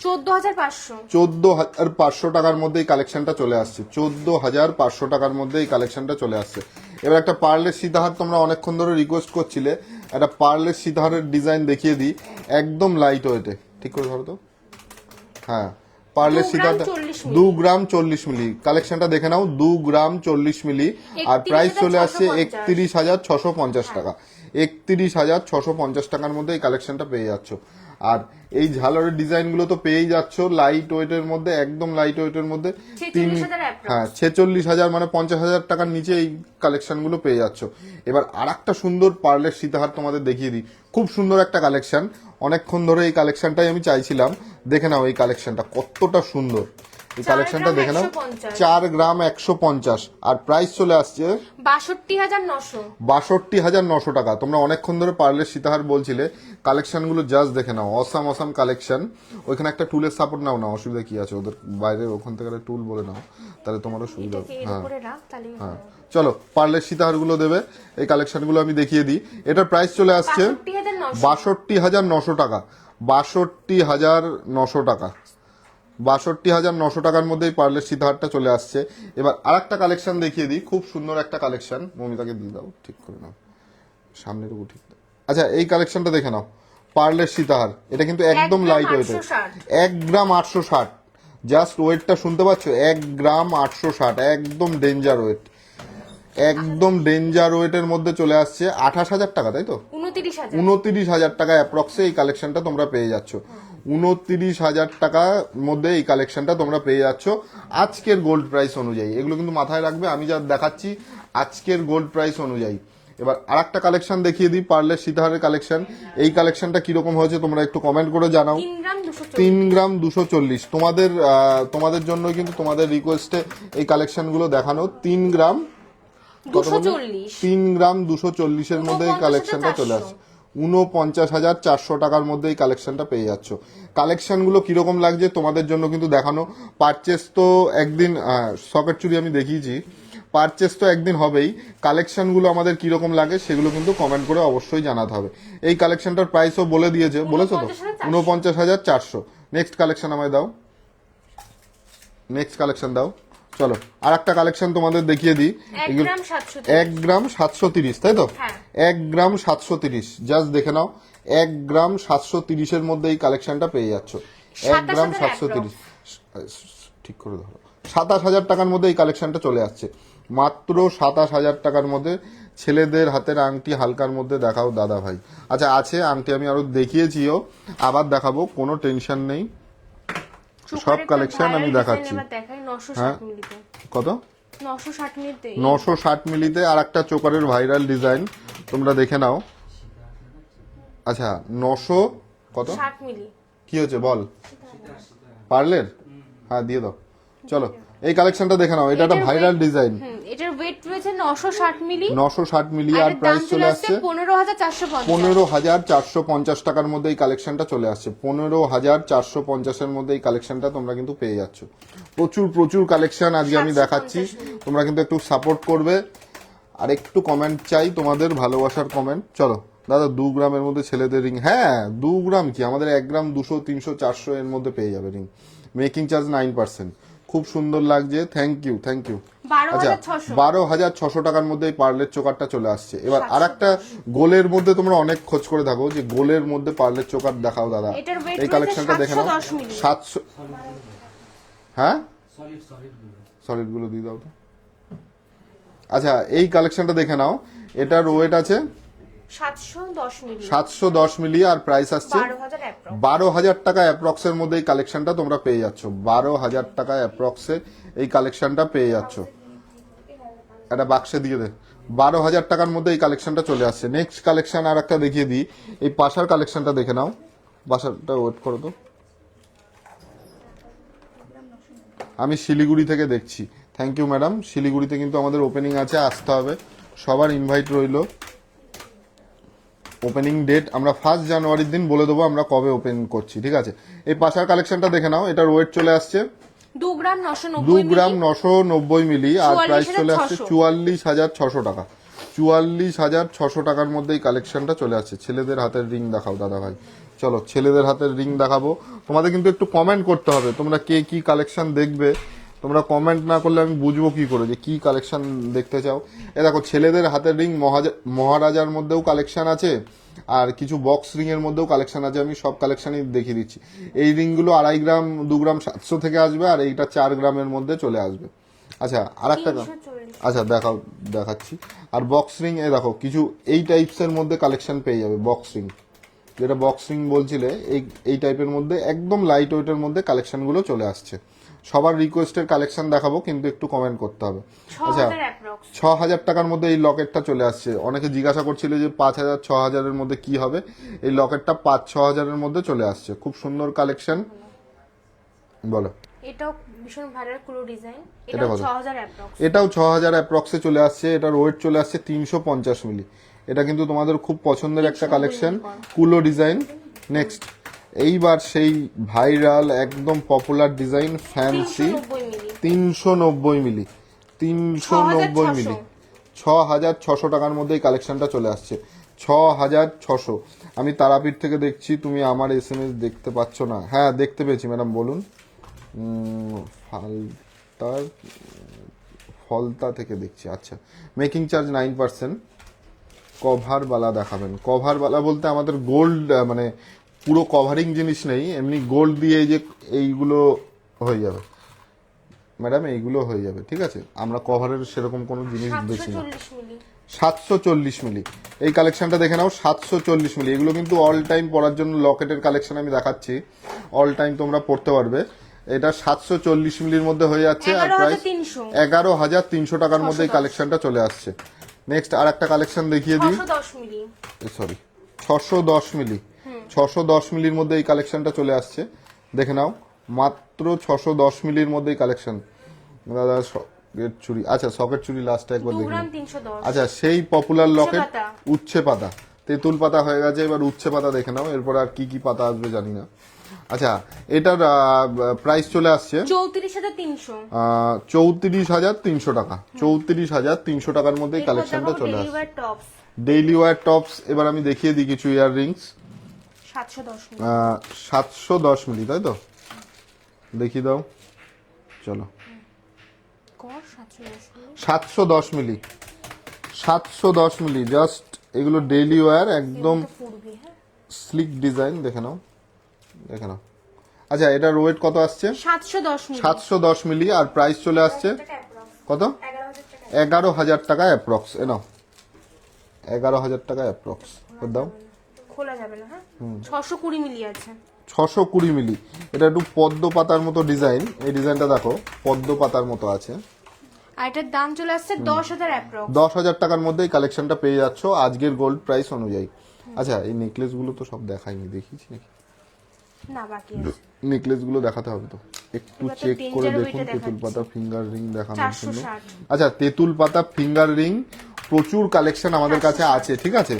[SPEAKER 2] 14,500।
[SPEAKER 1] 14,500 টাকার মধ্যে এই কালেকশনটা চলে আসছে। 14,500 টাকার মধ্যে এই কালেকশনটা চলে আসছে। এবার একটা পার্লের সীতাহার তোমরা অনেকক্ষণ ধরে রিকোয়েস্ট করছিলে, একটা পার্লের সীতাহারের ডিজাইন দেখিয়ে দিই। একদম লাইট ওয়েটে, ঠিক করে ধরো তো। হ্যাঁ পার্লের সীতাহারটা 2 গ্রাম 40 মিলি কালেকশনটা দেখে নাও। 2 গ্রাম 40 মিলি আর প্রাইস চলে আসছে 31,650 টাকা। 31,650 টাকার মধ্যে এই কালেকশনটা পেয়ে যাচ্ছ। আর এই ঝালরের ডিজাইনগুলো তো পেয়েই যাচ্ছ লাইট ওয়েটের মধ্যে, একদম লাইট ওয়েটের মধ্যে। 46,000 মানে 50,000 টাকার নিচে এই কালেকশনগুলো পেয়ে যাচ্ছ। এবার আর একটা সুন্দর পার্লের সীতাহার তোমাদের দেখিয়ে দিই। খুব সুন্দর একটা কালেকশন, অনেকক্ষণ ধরে এই কালেকশনটাই আমি চাইছিলাম। দেখে নাও এই কালেকশনটা কতটা সুন্দর। এই
[SPEAKER 2] 4
[SPEAKER 1] কালেকশনটা
[SPEAKER 2] গ্রাম
[SPEAKER 1] দেখে নাও
[SPEAKER 2] 150
[SPEAKER 1] 4 গ্রাম 150 আর প্রাইস চলে আসছে
[SPEAKER 2] 62,900
[SPEAKER 1] 62,900 টাকা। তোমরা অনেকক্ষণ ধরে পার্লের সীতাহার বলছিলে, কালেকশনগুলো জাস্ট দেখে নাও, অসাম অসাম কালেকশন। ওইখানে একটা টুলের সাপোর্ট নাও না, অসুবিধা কি আছে, ওদের বাইরে ওখান থেকে টুল বলে নাও, তাহলে তোমারও সুবিধা হবে।
[SPEAKER 2] এর উপরে রাখ তাহলে
[SPEAKER 1] হ্যাঁ চলো, পার্লের সীতাহারগুলো দেবে, এই কালেকশনগুলো আমি দেখিয়ে দিই। এটার প্রাইস চলে আসছে
[SPEAKER 2] 62,900
[SPEAKER 1] 62,900 টাকা। 62,900 টাকা। 62,900 টাকার মধ্যেই পার্লের সীতাহারটা চলে আসছে। এবার আরেকটা কালেকশন দেখিয়ে দিই, খুব সুন্দর একটা কালেকশন। মমিতাকে দিয়ে দাও, ঠিক করে নাও, সামনের উপর ঠিক দাও। আচ্ছা, এই কালেকশনটা দেখে নাও, পার্লের সীতাহার। এটা কিন্তু একদম লাইট ওয়েটের, 1 গ্রাম 860। জাস্ট ওয়েটটা শুনতে পাচ্ছ, 1 গ্রাম 860, একদম ডেঞ্জার ওয়েট, একদম ডেঞ্জার ওয়েটের মধ্যে চলে আসছে। 28,000 টাকা, তাই তো?
[SPEAKER 2] 29,000
[SPEAKER 1] 29,000 টাকা অ্যাপ্রক্সে এই কালেকশনটা তোমরা পেয়ে যাচ্ছ। 29,000 টাকার মধ্যে এই কালেকশনটা তোমরা পেয়ে যাচ্ছ আজকের গোল্ড প্রাইস অনুযায়ী। এগুলো কিন্তু মাথায় রাখবে, আমি যা দেখাচ্ছি আজকের গোল্ড প্রাইস অনুযায়ী। এবার আরেকটা কালেকশন দেখিয়ে দিই, পার্লের সীতাহারের কালেকশন। এই কালেকশনটা কিরকম হয়েছে তোমরা একটু কমেন্ট করে জানাও।
[SPEAKER 2] 3 গ্রাম
[SPEAKER 1] 3 গ্রাম 240,
[SPEAKER 2] 240
[SPEAKER 1] তোমাদের জন্য কিন্তু, তোমাদের রিকোয়েস্টে এই কালেকশনগুলো দেখানো। 3 গ্রাম
[SPEAKER 2] 240
[SPEAKER 1] 3 গ্রাম 240 এর মধ্যে এই কালেকশনটা চলে আসছে। 49,400 টাকার মধ্যে এই কালেকশনটা পেয়ে যাচ্ছ। কালেকশনগুলো কিরকম লাগছে তোমাদের জন্য কিন্তু দেখানো। পারচেস তো একদিন, সকেট চুরি আমি দেখিয়েছি, পারচেস তো একদিন হবেই। কালেকশনগুলো আমাদের কিরকম লাগে সেগুলো কিন্তু কমেন্ট করে অবশ্যই জানাতে হবে। এই কালেকশনটার প্রাইসও বলে দিয়েছে, বলেছো তো, 49,400। নেক্সট কালেকশন আমায় দাও, নেক্সট কালেকশন দাও। চলো আর একটা কালেকশন তোমাদের দেখিয়ে দিই।
[SPEAKER 2] 1 গ্রাম 730
[SPEAKER 1] 1 গ্রাম 730, তাই তো?
[SPEAKER 2] হ্যাঁ।
[SPEAKER 1] 1 গ্রাম 730, জাস্ট দেখে নাও, 1 গ্রাম 730 এর মধ্যে এই কালেকশনটা পেয়ে যাচ্ছ। 1 গ্রাম 730, ঠিক করে ধরো, 27,000 টাকার মধ্যে এই কালেকশনটা চলে আসছে। মাত্র 27,000 টাকার মধ্যে। ছেলেদের হাতের আংটি হালকার মধ্যে দেখাও দাদা ভাই। আচ্ছা আছে আংটি, আমি আরো দেখিয়েছিও, আবার দেখাবো, কোনো টেনশন নেই, সব কালেকশন আমি দেখাচ্ছি। হ্যাঁ কত? 960 মিলিতে আর একটা চোকারের ভাইরাল ডিজাইন, তোমরা দেখে নাও। আচ্ছা 900 কত
[SPEAKER 2] 60 মিলি
[SPEAKER 1] কি হচ্ছে বল, পার্লের? হ্যাঁ দিয়ে দাও। চলো এই কালেকশনটা দেখে নাও, এটা একটা ভাইরাল ডিজাইন।
[SPEAKER 2] এটার ওয়েট রয়েছে 960 মিলি,
[SPEAKER 1] 960 মিলি আর প্রাইস চলে আসছে
[SPEAKER 2] 15,450
[SPEAKER 1] 15,450 টাকার মধ্যে এই কালেকশনটা চলে আসছে। 15,450 এর মধ্যে এই কালেকশনটা তোমরা কিন্তু পেয়ে যাচ্ছ। প্রচুর প্রচুর কালেকশন আজকে আমি দেখাচ্ছি, তোমরা কিন্তু একটু সাপোর্ট করবে। আর একটু কমেন্ট চাই, তোমাদের ভালোবাসার কমেন্ট। চলো দাদা, 2 গ্রামের মধ্যে ছেলেদের রিং, হ্যাঁ 2 গ্রাম কি, আমাদের 1 গ্রাম 200 300 400 এর মধ্যে পেয়ে যাবে রিং। Making charge 9%। খুব সুন্দর লাগছে, থ্যাংক ইউ থ্যাংক ইউ। আচ্ছা 12,600 টাকার মধ্যে এই পার্লের চোকারটা চলে আসছে। এবার আর একটা গোলের মধ্যে, তোমরা অনেক খোঁজ করে থাকো যে গোলের মধ্যে পার্লের চোকার দেখাও দাদা, এই কালেকশনটা দেখে নাও। 700, হ্যাঁ সলিড গুলো দিয়ে দাও তো। আচ্ছা এই কালেকশনটা দেখে নাও, এটার ওয়েট আছে 710 মিলি আর প্রাইস আসছে 12,000 টাকা অ্যাপ্রক্স এর মধ্যে এই কালেকশনটা তোমরা পেয়ে যাচ্ছ। 12,000 টাকা অ্যাপ্রক্সে এই কালেকশনটা পেয়ে যাচ্ছ। একটা বাক্সে দিয়ে দে। 12,000 টাকার মধ্যে এই কালেকশনটা চলে আসছে। নেক্সট কালেকশন আর একটা দেখিয়ে দিই, এই পাশার কালেকশনটা দেখে নাও। পাশারটা ওয়েট করো তো, আমি শিলিগুড়ি থেকে দেখছি। থ্যাংক ইউ ম্যাডাম, শিলিগুড়িতে কিন্তু আমাদের ওপেনিং আছে, আসতে হবে, সবার ইনভাইট রইল। ওপেনিং ডেট আমরা 1 জানুয়ারির দিন বলে দেবো আমরা কবে ওপেন করছি, ঠিক আছে? এই পাশার কালেকশনটা দেখে নাও, এটার ওয়েট চলে আসছে
[SPEAKER 2] 2 গ্রাম
[SPEAKER 1] 990 মিলি আর প্রাইস চলে আসছে 44,600 টাকা। 44,600 টাকার মধ্যে এই কালেকশনটা চলে আসছে। ছেলেদের হাতের রিং দেখাও দাদা ভাই। চলো ছেলেদের হাতের রিং দেখাবো। তোমাদের কিন্তু একটু কমেন্ট করতে হবে, তোমরা কে কি কালেকশন দেখবে। তোমরা কমেন্ট না করলে আমি বুঝবো কি করে যে কি কালেকশন দেখতে চাও। এ দেখো ছেলেদের হাতের রিং মহারাজার মধ্যেও কালেকশন আছে, আর কিছু বক্স রিং এর মধ্যেও কালেকশন আছে। আমি সব কালেকশনই দেখিয়ে দিচ্ছি। এই রিংগুলো 2.5 গ্রাম 2 গ্রাম 700 থেকে আসবে, আর এইটা 4 গ্রামের মধ্যে চলে আসবে। আচ্ছা আর একটা, আচ্ছা দেখাচ্ছি। আর বক্স রিং এ দেখো কিছু এই টাইপস এর মধ্যে কালেকশন পেয়ে যাবে। বক্স রিং, যেটা বক্স রিং বলছিলে, এই টাইপের মধ্যে একদম লাইট ওয়েটের মধ্যে কালেকশনগুলো চলে আসছে। সবার রিকোয়েস্টের কালেকশন দেখাবো, কিন্তু একটু কমেন্ট করতে হবে। আচ্ছা 6,000 টাকার মধ্যে এই লকেটটা চলে আসছে। অনেকে জিজ্ঞাসা করছিল যে 5,000 6,000 এর মধ্যে কি হবে। এই লকেটটা 5-6 হাজারের মধ্যে চলে আসছে। খুব সুন্দর কালেকশন, বলো।
[SPEAKER 2] এটাও ভীষণ ভাইরাল কুলো ডিজাইন,
[SPEAKER 1] এটা
[SPEAKER 2] এটাও
[SPEAKER 1] কত?
[SPEAKER 2] 6000 অ্যাপ্রক্স।
[SPEAKER 1] এটাও 6000 অ্যাপ্রক্সে চলে আসছে। এটার ওয়েট চলে আসছে 350 মিলি। এটা কিন্তু তোমাদের খুব পছন্দের একটা
[SPEAKER 2] 390
[SPEAKER 1] কালেকশন,
[SPEAKER 2] মিলি
[SPEAKER 1] কুলো ডিজাইন। নেক্সট এইবার সেই ভাইরাল একদম পপুলার ডিজাইন ফ্যান্সি
[SPEAKER 2] 390 মিলি,
[SPEAKER 1] 390 মিলি, 390 মিলি, 6600 টাকার মধ্যে এই কালেকশনটা চলে আসছে। 6600। আমি তারাপীঠ থেকে দেখছি, তুমি আমার SMS দেখতে পাচ্ছ না? হ্যাঁ দেখতে পেয়েছি ম্যাডাম, বলুন। ফালতার ফলতা থেকে দেখছি। আচ্ছা, মেকিং চার্জ 9%। কভার বালা দেখাবেন? কভার বালা বলতে আমাদের গোল্ড, মানে পুরো কভারিং জিনিস নেই, এমনি গোল্ড দিয়ে এই যে এইগুলো হয়ে যাবে ম্যাডাম, এইগুলো হয়ে যাবে, ঠিক আছে? আমরা কভারের সেরকম কোনো জিনিস বেশি না।
[SPEAKER 2] 740 মিলি,
[SPEAKER 1] 740 মিলি এই কালেকশনটা দেখে নাও, 740 মিলি। এগুলো কিন্তু অল টাইম পরার জন্য লকেটের কালেকশন আমি দেখাচ্ছি, অল টাইম তোমরা পড়তে পারবে। এটা 740 মিলির মধ্যে হয়ে যাচ্ছে, আর প্রাইস
[SPEAKER 2] 11300,
[SPEAKER 1] 11300 টাকার মধ্যে এই কালেকশনটা চলে আসছে। নেক্সট আর একটা কালেকশন দেখিয়ে দিই,
[SPEAKER 2] 610 মিলি,
[SPEAKER 1] সরি 610 মিলি, 610 মিলির মধ্যে এই কালেকশনটা চলে আসছে। দেখে নাও, মাত্র 610 মিলির মধ্যে এই কালেকশন। দাদা সকেট চুড়ি, আচ্ছা সকেট চুড়ি লাস্টে একবার
[SPEAKER 2] 2
[SPEAKER 1] দেখে
[SPEAKER 2] গ্রাম
[SPEAKER 1] নাও।
[SPEAKER 2] 310,
[SPEAKER 1] আচ্ছা, সেই পপুলার লকেট
[SPEAKER 2] পাতা।
[SPEAKER 1] উচ্ছে পাতা, তেঁতুল পাতা হয়ে গেছে, এবার উচ্ছে পাতা দেখে নাও, এরপর আর কি কি পাতা আসবে জানি না। আচ্ছা, এটার প্রাইস চলে আসছে
[SPEAKER 2] 34300,
[SPEAKER 1] 34,300 টাকা। 34,300 টাকার মধ্যে এই কালেকশনটা চলে আসছে।
[SPEAKER 2] Deliver tops
[SPEAKER 1] daily wear tops. এবার আমি দেখিয়ে দিই কিছু ইয়াররিংস।
[SPEAKER 2] 710 মিলি,
[SPEAKER 1] 710 মিলি, তাই তো? দেখিয়ে দাও, চলো।
[SPEAKER 2] কর 710 মিলি,
[SPEAKER 1] 710 মিলি, 710 মিলি জাস্ট। এগুলো ডেইলি ওয়্যার, একদম
[SPEAKER 2] তো পূর্বে। হ্যাঁ,
[SPEAKER 1] স্লিক ডিজাইন, দেখে নাও, দেখে নাও। আচ্ছা, এটার ওয়েট কত আসছে?
[SPEAKER 2] 710 মিলি,
[SPEAKER 1] 710 মিলি, আর প্রাইস চলে আসছে কত? 11,000 টাকা অ্যাপ্রক্স। এ নাও, 11,000 টাকা অ্যাপ্রক্স দাও।
[SPEAKER 2] খোলা যাবে না। হ্যাঁ, 620 মিলি আছে।
[SPEAKER 1] 620 মিলি। এটা একটু পদ্ম পাতার মতো ডিজাইন, এই ডিজাইনটা দেখো, পদ্ম পাতার মতো আছে।
[SPEAKER 2] আর এটার দাম চলে আসছে 10,000 অ্যাপ্রক্স।
[SPEAKER 1] 10,000 টাকার মধ্যে এই কালেকশনটা পেয়ে যাচ্ছ আজকের গোল্ড প্রাইস অনুযায়ী। আচ্ছা, এই নেকলেস গুলো তো সব দেখাইনি, দেখিয়েছি নাকি?
[SPEAKER 2] না, বাকি আছে।
[SPEAKER 1] নেকলেস গুলো দেখাতে হবে তো, একটু
[SPEAKER 2] এবার তো
[SPEAKER 1] চেক করে
[SPEAKER 2] danger
[SPEAKER 1] দেখুন।
[SPEAKER 2] weight-এ
[SPEAKER 1] তেঁতুল
[SPEAKER 2] দেখাচ্ছি।
[SPEAKER 1] পাতা ফিঙ্গার রিং দেখানোর জন্য।
[SPEAKER 2] 460,
[SPEAKER 1] আচ্ছা, তেঁতুল পাতা ফিঙ্গার রিং প্রচুর কালেকশন আমাদের কাছে আছে, ঠিক আছে?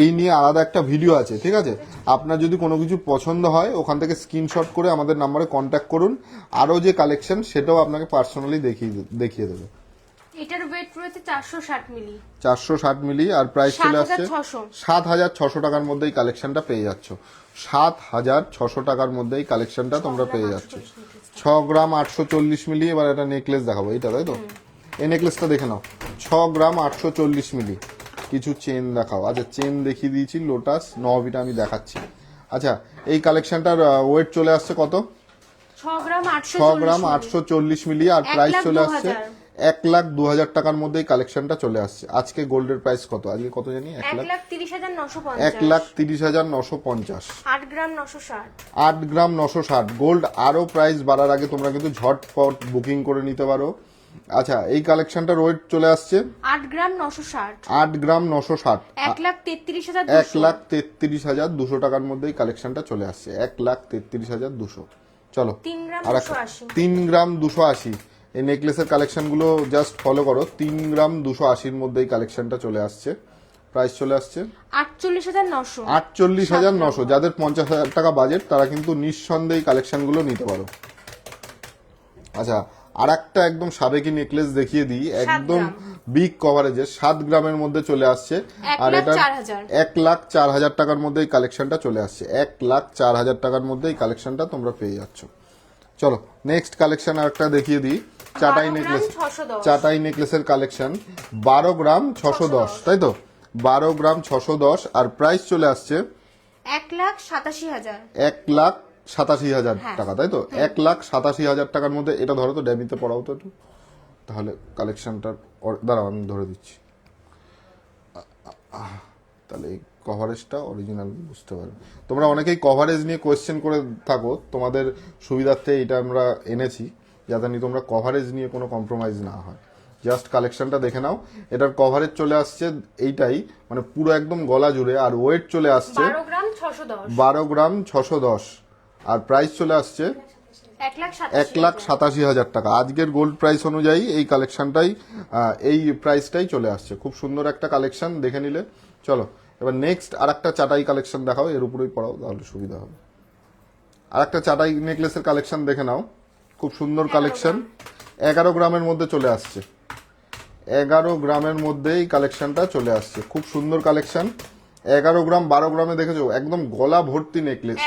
[SPEAKER 1] এই নিয়ে আলাদা একটা ভিডিও আছে, ঠিক আছে? আপনার যদি কোনো কিছু পছন্দ হয়, ওখান থেকে স্ক্রিনশট করে আমাদের নাম্বারে কন্ট্যাক্ট করুন। আরও যে কালেকশন সেটাও আপনাকে পার্সোনালি দেখিয়ে দেবে।
[SPEAKER 2] এটার ওয়েট রয়েছে 460 মিলি,
[SPEAKER 1] 460 মিলি, আর প্রাইস চলে আসছে
[SPEAKER 2] 7,600,
[SPEAKER 1] 7,600 টাকার মধ্যে এই কালেকশনটা পেয়ে যাচ্ছ। 7,600 টাকার মধ্যে এই কালেকশনটা তোমরা পেয়ে যাচ্ছ। 6 গ্রাম 840 মিলি। এবার একটা নেকলেস দেখাবো, এইটা তাই তো? এই নেকলেসটা দেখে নাও, 6 গ্রাম 840 মিলি। কিছু চেন দেখাও। আচ্ছা, চেন দেখিয়ে দিয়েছি, লোটাস নবিটা আমি দেখাচ্ছি। আচ্ছা, এই কালেকশনটার ওয়েট চলে আসছে কত?
[SPEAKER 2] 6 গ্রাম
[SPEAKER 1] 6 গ্রাম
[SPEAKER 2] 840
[SPEAKER 1] 840 মিলি, আর প্রাইস চলে আসছে 1,02,000 টাকার মধ্যে এই কালেকশনটা চলে আসছে। আজকে গোল্ডের প্রাইস কত? আজকে কত জানি?
[SPEAKER 2] 1,30,950,
[SPEAKER 1] 1,30,950।
[SPEAKER 2] 8 গ্রাম 960,
[SPEAKER 1] 8 গ্রাম 960। গোল্ড আরো প্রাইস বাড়ার আগে তোমরা কিন্তু ঝটপট বুকিং করে নিতে পারো। আচ্ছা, এই কালেকশনটার ওয়েট চলে আসছে
[SPEAKER 2] 8 গ্রাম 960,
[SPEAKER 1] 8 গ্রাম 960,
[SPEAKER 2] 1,33,200,
[SPEAKER 1] 1,33,200 টাকার মধ্যে এই কালেকশনটা চলে আসছে। 1,33,200। চলো
[SPEAKER 2] 3 গ্রাম
[SPEAKER 1] আর
[SPEAKER 2] 280,
[SPEAKER 1] 3 গ্রাম 280। এই নেকলেসের কালেকশনগুলো জাস্ট ফলো করো। 3 গ্রাম 280-র মধ্যে এই কালেকশনটা চলে আসছে। প্রাইস চলে আসছে
[SPEAKER 2] 48,900,
[SPEAKER 1] 48,900। যাদের 50,000 টাকা বাজেট তারা কিন্তু নিঃসন্দেহে এই কালেকশনগুলো নিতে পারো। আচ্ছা, আর একটা একদম সাবেকি নেকলেস দেখিয়ে দিই, একদম বিগ কভারেজের 7 গ্রামের মধ্যে চলে আসছে। আর এটা
[SPEAKER 2] 1,04,000,
[SPEAKER 1] 1,04,000 টাকার মধ্যে এই কালেকশনটা চলে আসছে। 1,04,000 টাকার মধ্যে এই কালেকশনটা তোমরা পেয়ে যাচ্ছ। চলো নেক্সট কালেকশন আর একটা দেখিয়ে দিই, চাটাই
[SPEAKER 2] 12 গ্রাম
[SPEAKER 1] নেকলেস।
[SPEAKER 2] 610,
[SPEAKER 1] চাটাই নেকলেসের কালেকশন 12 গ্রাম 610, তাই তো? 12 গ্রাম 610, আর প্রাইস চলে আসছে
[SPEAKER 2] 1,87,000,
[SPEAKER 1] 1,87,000 টাকা, তাই তো? 1,87,000 টাকার মধ্যে। এটা ধরো তো, ড্যামিতে পড়াও তো একটু, তাহলে কালেকশনটার দাঁড়াও আমি ধরে দিচ্ছি, তাহলে এই কভারেজটা অরিজিনাল বুঝতে পারবে। তোমরা অনেকেই কভারেজ নিয়ে কোয়েশ্চেন করে থাকো, তোমাদের সুবিধার্থে এটা আমরা এনেছি, যাতে নিয়ে তোমরা কভারেজ নিয়ে কোনো কম্প্রোমাইজ না হয়। জাস্ট কালেকশনটা দেখে নাও। এটার কভারেজ চলে আসছে এইটাই, মানে পুরো একদম গলা জুড়ে, আর ওয়েট চলে আসছে
[SPEAKER 2] 12 গ্রাম 610,
[SPEAKER 1] 12 গ্রাম 610, আর প্রাইস চলে আসছে 1,87,000 টাকা। আজকের গোল্ড প্রাইস অনুযায়ী এই কালেকশনটাই এই প্রাইসটাই চলে আসছে। খুব সুন্দর একটা কালেকশন, দেখে নিলে। চলো এবার নেক্সট আর একটা চাটাই কালেকশন দেখাও, এর উপরেই পড়াও তাহলে সুবিধা হবে। আর একটা চাটাই নেকলেসের কালেকশন দেখে নাও, খুব সুন্দর কালেকশন। 11 গ্রামের মধ্যে চলে আসছে, 11 গ্রামের মধ্যে এই কালেকশনটা চলে আসছে। খুব সুন্দর কালেকশন। 11 গ্রাম 12 গ্রামে দেখেছো একদম গলা ভর্তি নেকলেস।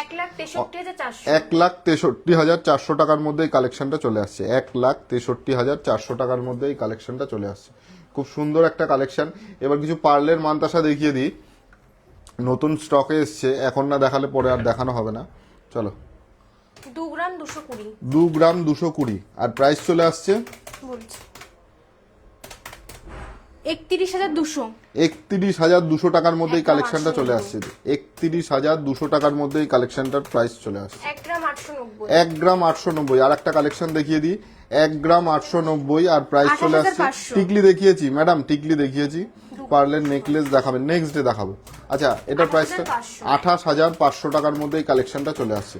[SPEAKER 1] 1,63,400 টাকার মধ্যে এই কালেকশনটা চলে আসছে। 1,63,400 টাকার মধ্যে এই কালেকশনটা চলে আসছে। খুব সুন্দর একটা কালেকশন। এবার কিছু পার্লের মানতাসা দেখিয়ে দিই, নতুন স্টকে এসছে, এখন না দেখালে পরে আর দেখানো হবে না। চলো
[SPEAKER 2] 2 গ্রাম 220,
[SPEAKER 1] 2 গ্রাম 220, আর প্রাইস চলে আসছে
[SPEAKER 2] বলছি 31,200,
[SPEAKER 1] 31,200 টাকার মধ্যে এই কালেকশনটা চলে আসছে। 31,200 টাকার মধ্যে এই কালেকশনটার প্রাইস চলে আসছে।
[SPEAKER 2] 1 গ্রাম 890,
[SPEAKER 1] 1 গ্রাম 890। আর একটা কালেকশন দেখিয়ে দিই, 1 গ্রাম 890, আর প্রাইস চলে আসছে।
[SPEAKER 2] 28,500
[SPEAKER 1] টিকলি দেখিয়েছি ম্যাডাম, টিকলি দেখিয়েছি। পার্লের নেকলেস দেখাবেন, নেক্সট ডে দেখাবো। আচ্ছা এটার প্রাইসটা 28,500 টাকার মধ্যে এই কালেকশনটা চলে আসছে।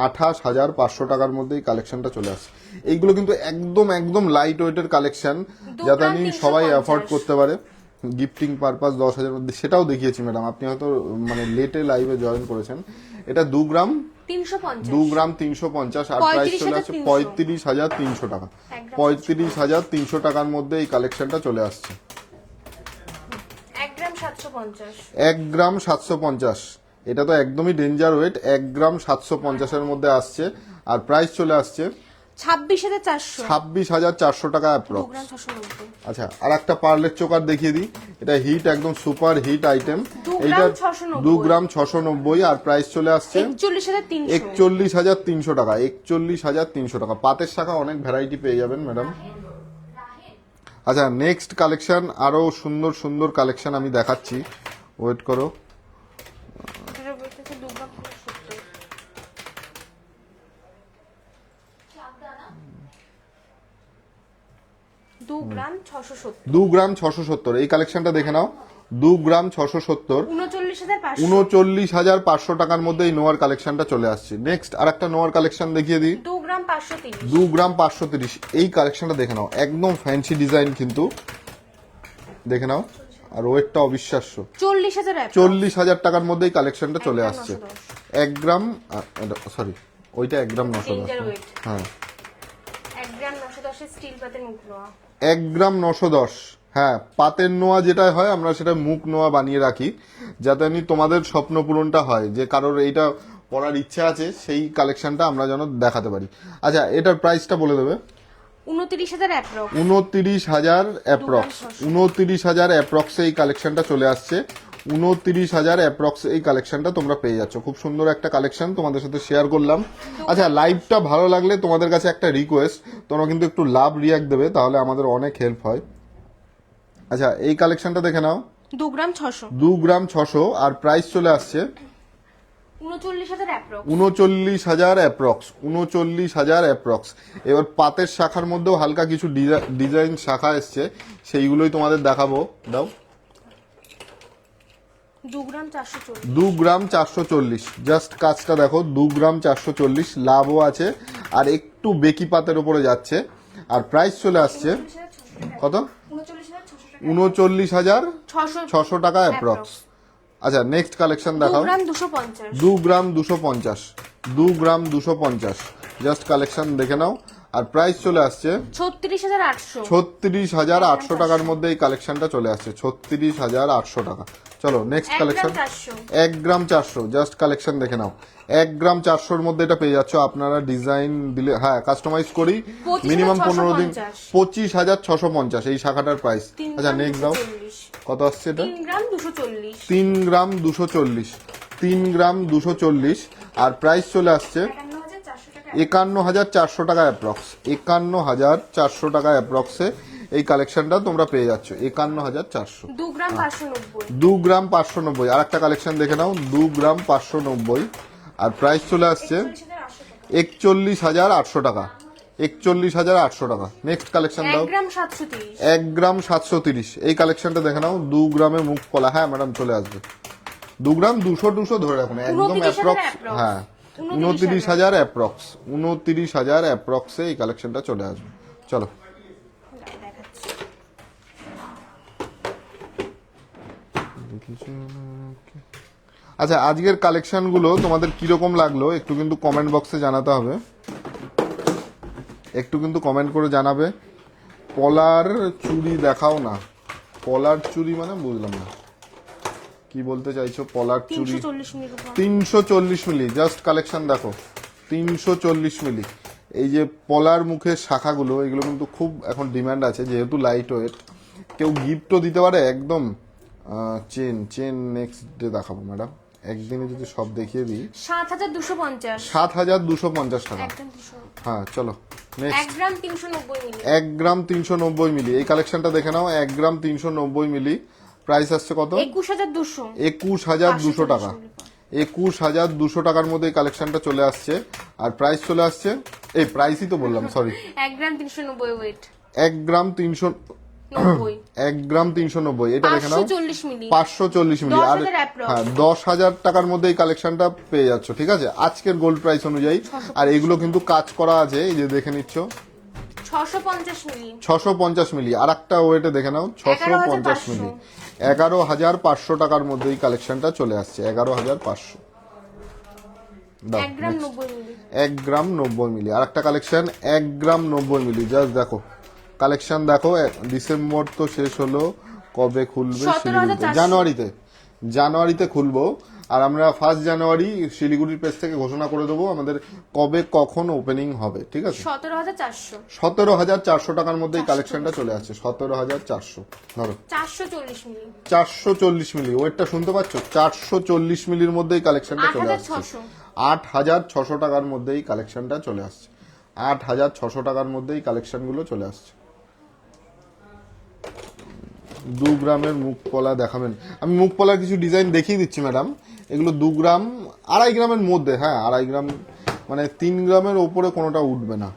[SPEAKER 1] 28,500 টাকার মধ্যে এই কালেকশনটা চলে আসছে। এইগুলো কিন্তু একদম একদম লাইট ওয়েটের কালেকশন, যাতে আমি সবাই অ্যাফোর্ড করতে পারে। গিফটিং পারপাস 10,000 মধ্যে, সেটাও দেখিয়েছি ম্যাডাম, আপনি হয়তো মানে লেটে লাইভে জয়েন করেছেন। এটা 2 গ্রাম
[SPEAKER 2] 350,
[SPEAKER 1] 2 গ্রাম 350, আর প্রাইস চলে আসছে 35,300 টাকা। 35,300 টাকার মধ্যে এই কালেকশনটা চলে আসছে।
[SPEAKER 2] 1 গ্রাম 750,
[SPEAKER 1] 1 গ্রাম 750, এটা তো একদমই ডেঞ্জার ওয়েট। 1 গ্রাম 750 এর মধ্যে আসছে, আর প্রাইস চলে আসছে
[SPEAKER 2] 26,400,
[SPEAKER 1] 26,400 টাকা
[SPEAKER 2] 2
[SPEAKER 1] অ্যাপ্রক্স।
[SPEAKER 2] গ্রাম 690,
[SPEAKER 1] আচ্ছা আর একটা পার্লের চোকার দেখিয়ে দিই, এটা হিট, একদম সুপার হিট আইটেম।
[SPEAKER 2] 2 গ্রাম
[SPEAKER 1] এইটা
[SPEAKER 2] 690,
[SPEAKER 1] 2 গ্রাম 690, আর প্রাইস চলে আসছে
[SPEAKER 2] 41,300,
[SPEAKER 1] 41,300 টাকা। 41,300 টাকা। পাতের শাখা অনেক ভ্যারাইটি পেয়ে যাবেন ম্যাডাম। আচ্ছা নেক্সট কালেকশন, আরো সুন্দর সুন্দর কালেকশন আমি দেখাচ্ছি, ওয়েট করো।
[SPEAKER 2] এটা বলতেছে 2 গ্রাম 70, 2 গ্রাম 670,
[SPEAKER 1] 2 গ্রাম 670, এই কালেকশনটা দেখে নাও। 2 গ্রাম 670,
[SPEAKER 2] 39,500,
[SPEAKER 1] 39,500 টাকার মধ্যে এই নোয়ার কালেকশনটা চলে আসছে। নেক্সট আর একটা নোয়ার কালেকশন দেখিয়ে দিই,
[SPEAKER 2] 2 গ্রাম 530,
[SPEAKER 1] 2 গ্রাম 530, এই কালেকশনটা দেখে নাও, একদম ফ্যান্সি ডিজাইন কিন্তু, দেখে নাও। আর ওয়েটটা অবিশ্বাস্য।
[SPEAKER 2] 40,000 অ্যাপ,
[SPEAKER 1] 40,000 টাকার মধ্যে এই কালেকশনটা চলে আসছে। 1 গ্রাম সরি, ওইটা 1 গ্রাম 910,
[SPEAKER 2] ডেঞ্জার ওয়েট,
[SPEAKER 1] হ্যাঁ
[SPEAKER 2] 1 গ্রাম 910 স্টিল পাতের মুখ নোয়া,
[SPEAKER 1] 1 গ্রাম 910, হ্যাঁ পাতের নোয়া যেটা হয় আমরা সেটা মুখ নোয়া বানিয়ে রাখি, যাতে আমি তোমাদের স্বপ্ন পূরণটা হয়, যে কারোর এইটা পড়ার ইচ্ছা আছে সেই কালেকশনটা আমরা যেন দেখাতে পারি। আচ্ছা এটার প্রাইসটা বলে দেবে।
[SPEAKER 2] 29,000 অ্যাপ্রক্স,
[SPEAKER 1] 29,000 অ্যাপ্রক্স, 29,000 অ্যাপ্রক্স এই কালেকশনটা চলে আসছে। 29,000 অ্যাপ্রক্স এই কালেকশনটা তোমরা পেয়ে যাচ্ছ। খুব সুন্দর একটা কালেকশন তোমাদের সাথে শেয়ার করলাম। আচ্ছা লাইভটা ভালো লাগলে তোমাদের কাছে একটা রিকোয়েস্ট, তোমরা কিন্তু একটু লাভ রিয়াক্ট দেবে, তাহলে আমাদের অনেক হেল্প হয়। আচ্ছা এই কালেকশনটা দেখে নাও,
[SPEAKER 2] 2 গ্রাম 600,
[SPEAKER 1] 2 গ্রাম 600, আর প্রাইস চলে আসছে
[SPEAKER 2] 39,000 অ্যাপ্রক্স,
[SPEAKER 1] 39,000 অ্যাপ্রক্স, 39,000 অ্যাপ্রক্স। এবার পাতের শাখার মধ্যেও হালকা কিছু ডিজাইন শাখা এসছে, সেইগুলোই তোমাদের দেখাবো। দাও
[SPEAKER 2] 2 গ্রাম 440,
[SPEAKER 1] 2 গ্রাম 440, জাস্ট কাজটা দেখো, 2 গ্রাম 440, লাভও আছে, আর একটু বেকি পাতের উপরে যাচ্ছে, আর প্রাইস চলে আসছে কত? 39,600 টাকা অ্যাপ্রক্স। আচ্ছা নেক্সট কালেকশন
[SPEAKER 2] 2
[SPEAKER 1] দেখাও।
[SPEAKER 2] গ্রাম 250,
[SPEAKER 1] 2 গ্রাম 250, 2 গ্রাম 250, জাস্ট কালেকশন দেখে নাও, আর প্রাইস চলে আসছে
[SPEAKER 2] 36,800,
[SPEAKER 1] 36,800 টাকার মধ্যে এই কালেকশনটা চলে আসছে। 36,800 টাকা। চলো নেক্সট
[SPEAKER 2] 1
[SPEAKER 1] কালেকশন,
[SPEAKER 2] গ্রাম 400,
[SPEAKER 1] 1 গ্রাম 400, জাস্ট কালেকশন দেখে নাও। 1 গ্রাম 400 এর মধ্যে এটা পেয়ে যাচ্ছ। আপনারা ডিজাইন দিলে, হ্যাঁ কাস্টমাইজ করি, মিনিমাম 15 দিন। 25,650 এই শাখাটার প্রাইস। আচ্ছা নেক্সট দাও, কত আসছে এটা?
[SPEAKER 2] 3 গ্রাম 240,
[SPEAKER 1] 3 গ্রাম 240, 3 গ্রাম 240, আর প্রাইস চলে আসছে 51,400 টাকা অ্যাপ্রক্স। 51,400 টাকা অ্যাপ্রক্সে এই কালেকশনটা তোমরা পেয়ে যাচ্ছ। 51,400,
[SPEAKER 2] 2 গ্রাম 590,
[SPEAKER 1] 2 গ্রাম 590, আর একটা কালেকশন দেখে নাও, 2 গ্রাম 590, আর প্রাইস চলে আসছে 41,800 টাকা। 41,800 টাকা। নেক্সট কালেকশন
[SPEAKER 2] 1
[SPEAKER 1] দাও।
[SPEAKER 2] গ্রাম 730,
[SPEAKER 1] 1 গ্রাম 730, এই কালেকশনটা দেখে নাও। 2 গ্রামে মুখ কলা, হ্যাঁ ম্যাডাম চলে আসবে। 2 গ্রাম 200 ধরে রাখুন, একদম
[SPEAKER 2] 29,000
[SPEAKER 1] অ্যাপ্রক্স।
[SPEAKER 2] approx।
[SPEAKER 1] হ্যাঁ 29,000 অ্যাপ্রক্স, 29,000 অ্যাপ্রক্সে এই কালেকশনটা চলে আসবে। চলো আচ্ছা, আজকের কালেকশনগুলো তোমাদের কিরকম লাগলো একটু কিন্তু কমেন্ট বক্সে জানাতে হবে, একটু কিন্তু কমেন্ট করে জানাবে। পলার চুড়ি দেখাও না, পলার চুড়ি মানে বুঝলাম না কি বলতে চাইছো। পলার চুড়ি 340 মিলি, জাস্ট কালেকশন দেখো 340 মিলি। এই যে পলার মুখের শাখাগুলো, এগুলো কিন্তু খুব এখন ডিমান্ড আছে, যেহেতু লাইট ওয়েট, কেউ গিফটও দিতে পারে একদম। চেন চেন নেক্সট ডে দেখাবো ম্যাডাম, একদিনে যদি সব দেখিয়ে দিই।
[SPEAKER 2] 7,250
[SPEAKER 1] 7,250 টাকা। হ্যাঁ চলো নেক্সট।
[SPEAKER 2] 1 গ্রাম 390 মিলি,
[SPEAKER 1] 1 গ্রাম 390 মিলি, এই কালেকশনটা দেখে নাও। 1 গ্রাম 390 মিলি, প্রাইস আসছে কত?
[SPEAKER 2] 21,200
[SPEAKER 1] 21,200 টাকা। 21,200 টাকার মধ্যে এই কালেকশনটা চলে আসছে। আর প্রাইস চলে আসছে, এই প্রাইসই তো বললাম, সরি।
[SPEAKER 2] 1 গ্রাম 390 ওয়েট,
[SPEAKER 1] 1 গ্রাম 390, 1 গ্রাম 390, এটা দেখে নাও
[SPEAKER 2] 540 মিলি,
[SPEAKER 1] 540 মিলি। আর
[SPEAKER 2] 10,000 approx।
[SPEAKER 1] হ্যাঁ 10,000 টাকার মধ্যে এই কালেকশনটা পেয়ে যাচ্ছ, ঠিক আছে, আজকের গোল্ড প্রাইস অনুযায়ী। আর এগুলো কিন্তু কাজ করা আছে, এই যে দেখে নিচ্ছ।
[SPEAKER 2] 650 মিলি,
[SPEAKER 1] 650 মিলি, আর একটা ওয়েটে দেখে নাও 650 মিলি। 11,500 টাকার মধ্যে এই কালেকশনটা চলে আসছে, 11,500।
[SPEAKER 2] 1 গ্রাম 90 মিলি,
[SPEAKER 1] 1 গ্রাম 90 মিলি, আর একটা কালেকশন 1 গ্রাম 90 মিলি। জাস্ট দেখো কালেকশন দেখো। ডিসেম্বর তো শেষ হলো, কবে খুলবে?
[SPEAKER 2] 17,400
[SPEAKER 1] জানুয়ারিতে, জানুয়ারিতে খুলবো। আর আমরা 1 জানুয়ারি শিলিগুড়ির পেজ থেকে ঘোষণা করে দেবো আমাদের কবে কখন ওপেনিং হবে, ঠিক আছে।
[SPEAKER 2] 17,400,
[SPEAKER 1] 17,400 টাকার মধ্যে এই কালেকশনটা চলে আসছে। 17,400 ধরো।
[SPEAKER 2] 440 মিলি,
[SPEAKER 1] 440 মিলি, ওয়েটটা শুনতে পাচ্ছ? 440 মিলির মধ্যে এই কালেকশনটা চলে আসছে। 8,600 টাকার মধ্যে এই কালেকশনটা চলে আসছে। 8,600 টাকার মধ্যে এই কালেকশনগুলো চলে আসছে। 2 গ্রামের মুখ পলা দেখাবেন? আমি মুখ পলার কিছু ডিজাইন দেখিয়ে দিচ্ছি ম্যাডাম। এগুলো 2 গ্রাম, 2.5 গ্রামের মধ্যে, হ্যাঁ 2.5 গ্রাম, মানে 3 গ্রামের ওপরে কোনোটা উঠবে না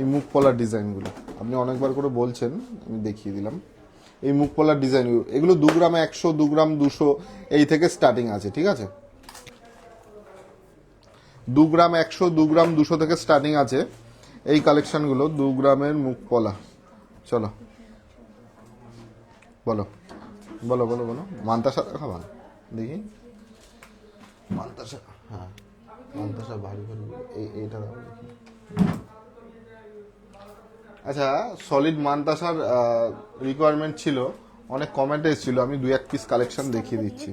[SPEAKER 1] এই মুখ পলার ডিজাইনগুলো। আপনি অনেকবার করে বলছেন, আমি দেখিয়ে দিলাম এই মুখ পলার ডিজাইন। এগুলো 2 গ্রামে 100, 2 গ্রাম 200, এই থেকে স্টার্টিং আছে, ঠিক আছে। 2 গ্রাম 100, 2 গ্রাম 200 থেকে স্টার্টিং আছে এই কালেকশনগুলো। 2 গ্রামের মুখ পলা। চলো বলো বলো বলো বলো। মান্তাসা দেখাবা দেখি, মান্তাসা, হ্যাঁ মান্তাসা ভারী ভারী, এইটা দেখি। আচ্ছা, সলিড মান্তাসার রিকোয়ারমেন্ট ছিল, অনেক কমেন্ট এসেছিল, আমি 2-1 পিস কালেকশন দেখিয়ে দিচ্ছি।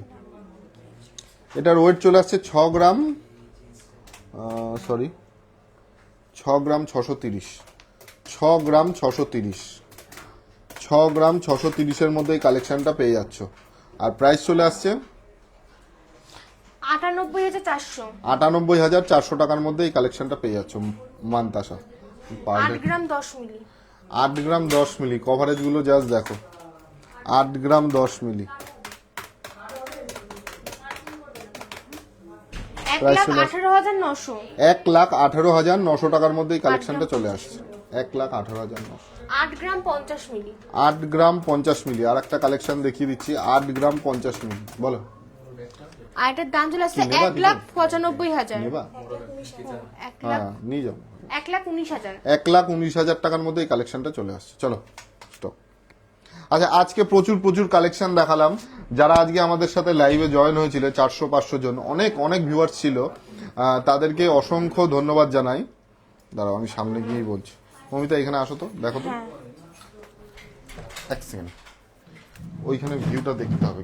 [SPEAKER 1] এটার ওয়েট চলে আসছে 6 গ্রাম, সরি 6 গ্রাম 630, 6 গ্রাম 630, 6 গ্রাম 630-এর মধ্যে এই কালেকশনটা পেয়ে যাচ্ছ। আর প্রাইস চলে আসছে
[SPEAKER 2] 98,400,
[SPEAKER 1] 98,400 টাকার মধ্যে এই কালেকশনটা পেয়ে যাচ্ছ। মান্তাসা
[SPEAKER 2] 8 গ্রাম 10 মিলি,
[SPEAKER 1] 8 গ্রাম 10 মিলি, কভারেজ গুলো জাস্ট দেখো। 8 গ্রাম 10 মিলি,
[SPEAKER 2] 1,18,900,
[SPEAKER 1] 1,18,900 টাকার মধ্যে এই কালেকশনটা চলে আসছে। 1,18,900,
[SPEAKER 2] 8 গ্রাম 50 মিলি,
[SPEAKER 1] 8 গ্রাম 50 মিলি। আর একটা কালেকশন দেখিয়ে দিচ্ছি, 8 গ্রাম 50 মিলি। বলো
[SPEAKER 2] আর এটার দাম চলে আসছে
[SPEAKER 1] কি নেবা?
[SPEAKER 2] 1,95,000,
[SPEAKER 1] নেবা?
[SPEAKER 2] 1 লাখ,
[SPEAKER 1] হ্যাঁ নিয়ে যাও।
[SPEAKER 2] 1,19,000,
[SPEAKER 1] 1,19,000 টাকার মধ্যে এই কালেকশনটা চলে আসছে। চলো স্টপ। আচ্ছা, আজকে প্রচুর প্রচুর কালেকশন দেখালাম। যারা আজকে আমাদের সাথে লাইভে জয়েন হয়েছিল 400-500 জন, অনেক অনেক ভিউয়ার্স ছিল, তাদেরকে অসংখ্য ধন্যবাদ জানাই। দাঁড়াও আমি সামনে গিয়েই বলছি। মমিতা এখানে আসো তো, দেখো তো এক সেকেন্ড, ওইখানে ভিউটা দেখতে হবে,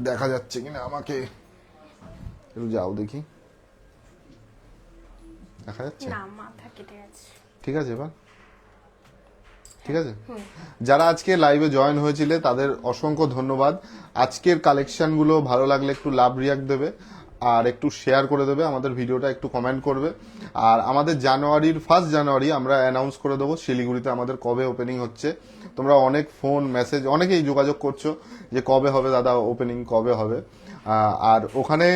[SPEAKER 1] দেখা যাচ্ছে কিনা আমাকে, একটু যাও দেখি, দেখা যাচ্ছে?
[SPEAKER 2] না মাথা কেটে গেছে।
[SPEAKER 1] ঠিক আছে এবার ঠিক আছে। যারা আজকে লাইভে জয়েন হয়েছিলে তাদের অসংখ্য ধন্যবাদ। আজকের কালেকশনগুলো ভালো লাগলে একটু লাভ রিয়াক্ট দেবে, আর একটু শেয়ার করে দেবে আমাদের ভিডিওটা, একটু কমেন্ট করবে। আর আমাদের জানুয়ারির 1 জানুয়ারি আমরা অ্যানাউন্স করে দেবো শিলিগুড়িতে আমাদের কবে ওপেনিং হচ্ছে। তোমরা অনেক ফোন মেসেজ অনেকেই যোগাযোগ করছো যে কবে হবে দাদা ওপেনিং, কবে হবে। আর ওখানে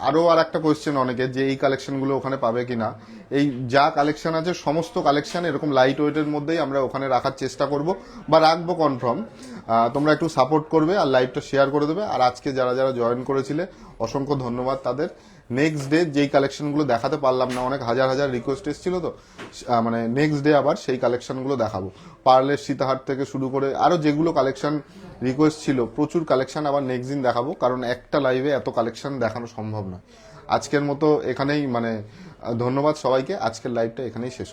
[SPEAKER 1] আরো আর একটা কোয়েশ্চেন অনেকে, যে এই কালেকশনগুলো ওখানে পাবে কিনা। এই যা কালেকশন আছে সমস্ত কালেকশন এরকম লাইট ওয়েটের মধ্যেই আমরা ওখানে রাখার চেষ্টা করব বা রাখবো কনফার্ম। তোমরা একটু সাপোর্ট করবে আর লাইভটা শেয়ার করে দেবে। আর আজকে যারা যারা জয়েন করেছিলে অসংখ্য ধন্যবাদ তাদের। নেক্সট ডে যেই কালেকশনগুলো দেখাতে পারলাম না, অনেক হাজার হাজার রিকোয়েস্ট এসেছিল, তো মানে নেক্সট ডে আবার সেই কালেকশনগুলো দেখাবো। পার্লের সীতাহার থেকে শুরু করে আরো যেগুলো কালেকশন রিকোয়েস্ট ছিল, প্রচুর কালেকশন আবার নেক্সট দিন দেখাবো, কারণ একটা লাইভে এত কালেকশন দেখানো সম্ভব নয়। আজকের মতো এখানেই মানে ধন্যবাদ সবাইকে, আজকের লাইভটা এখানেই শেষ।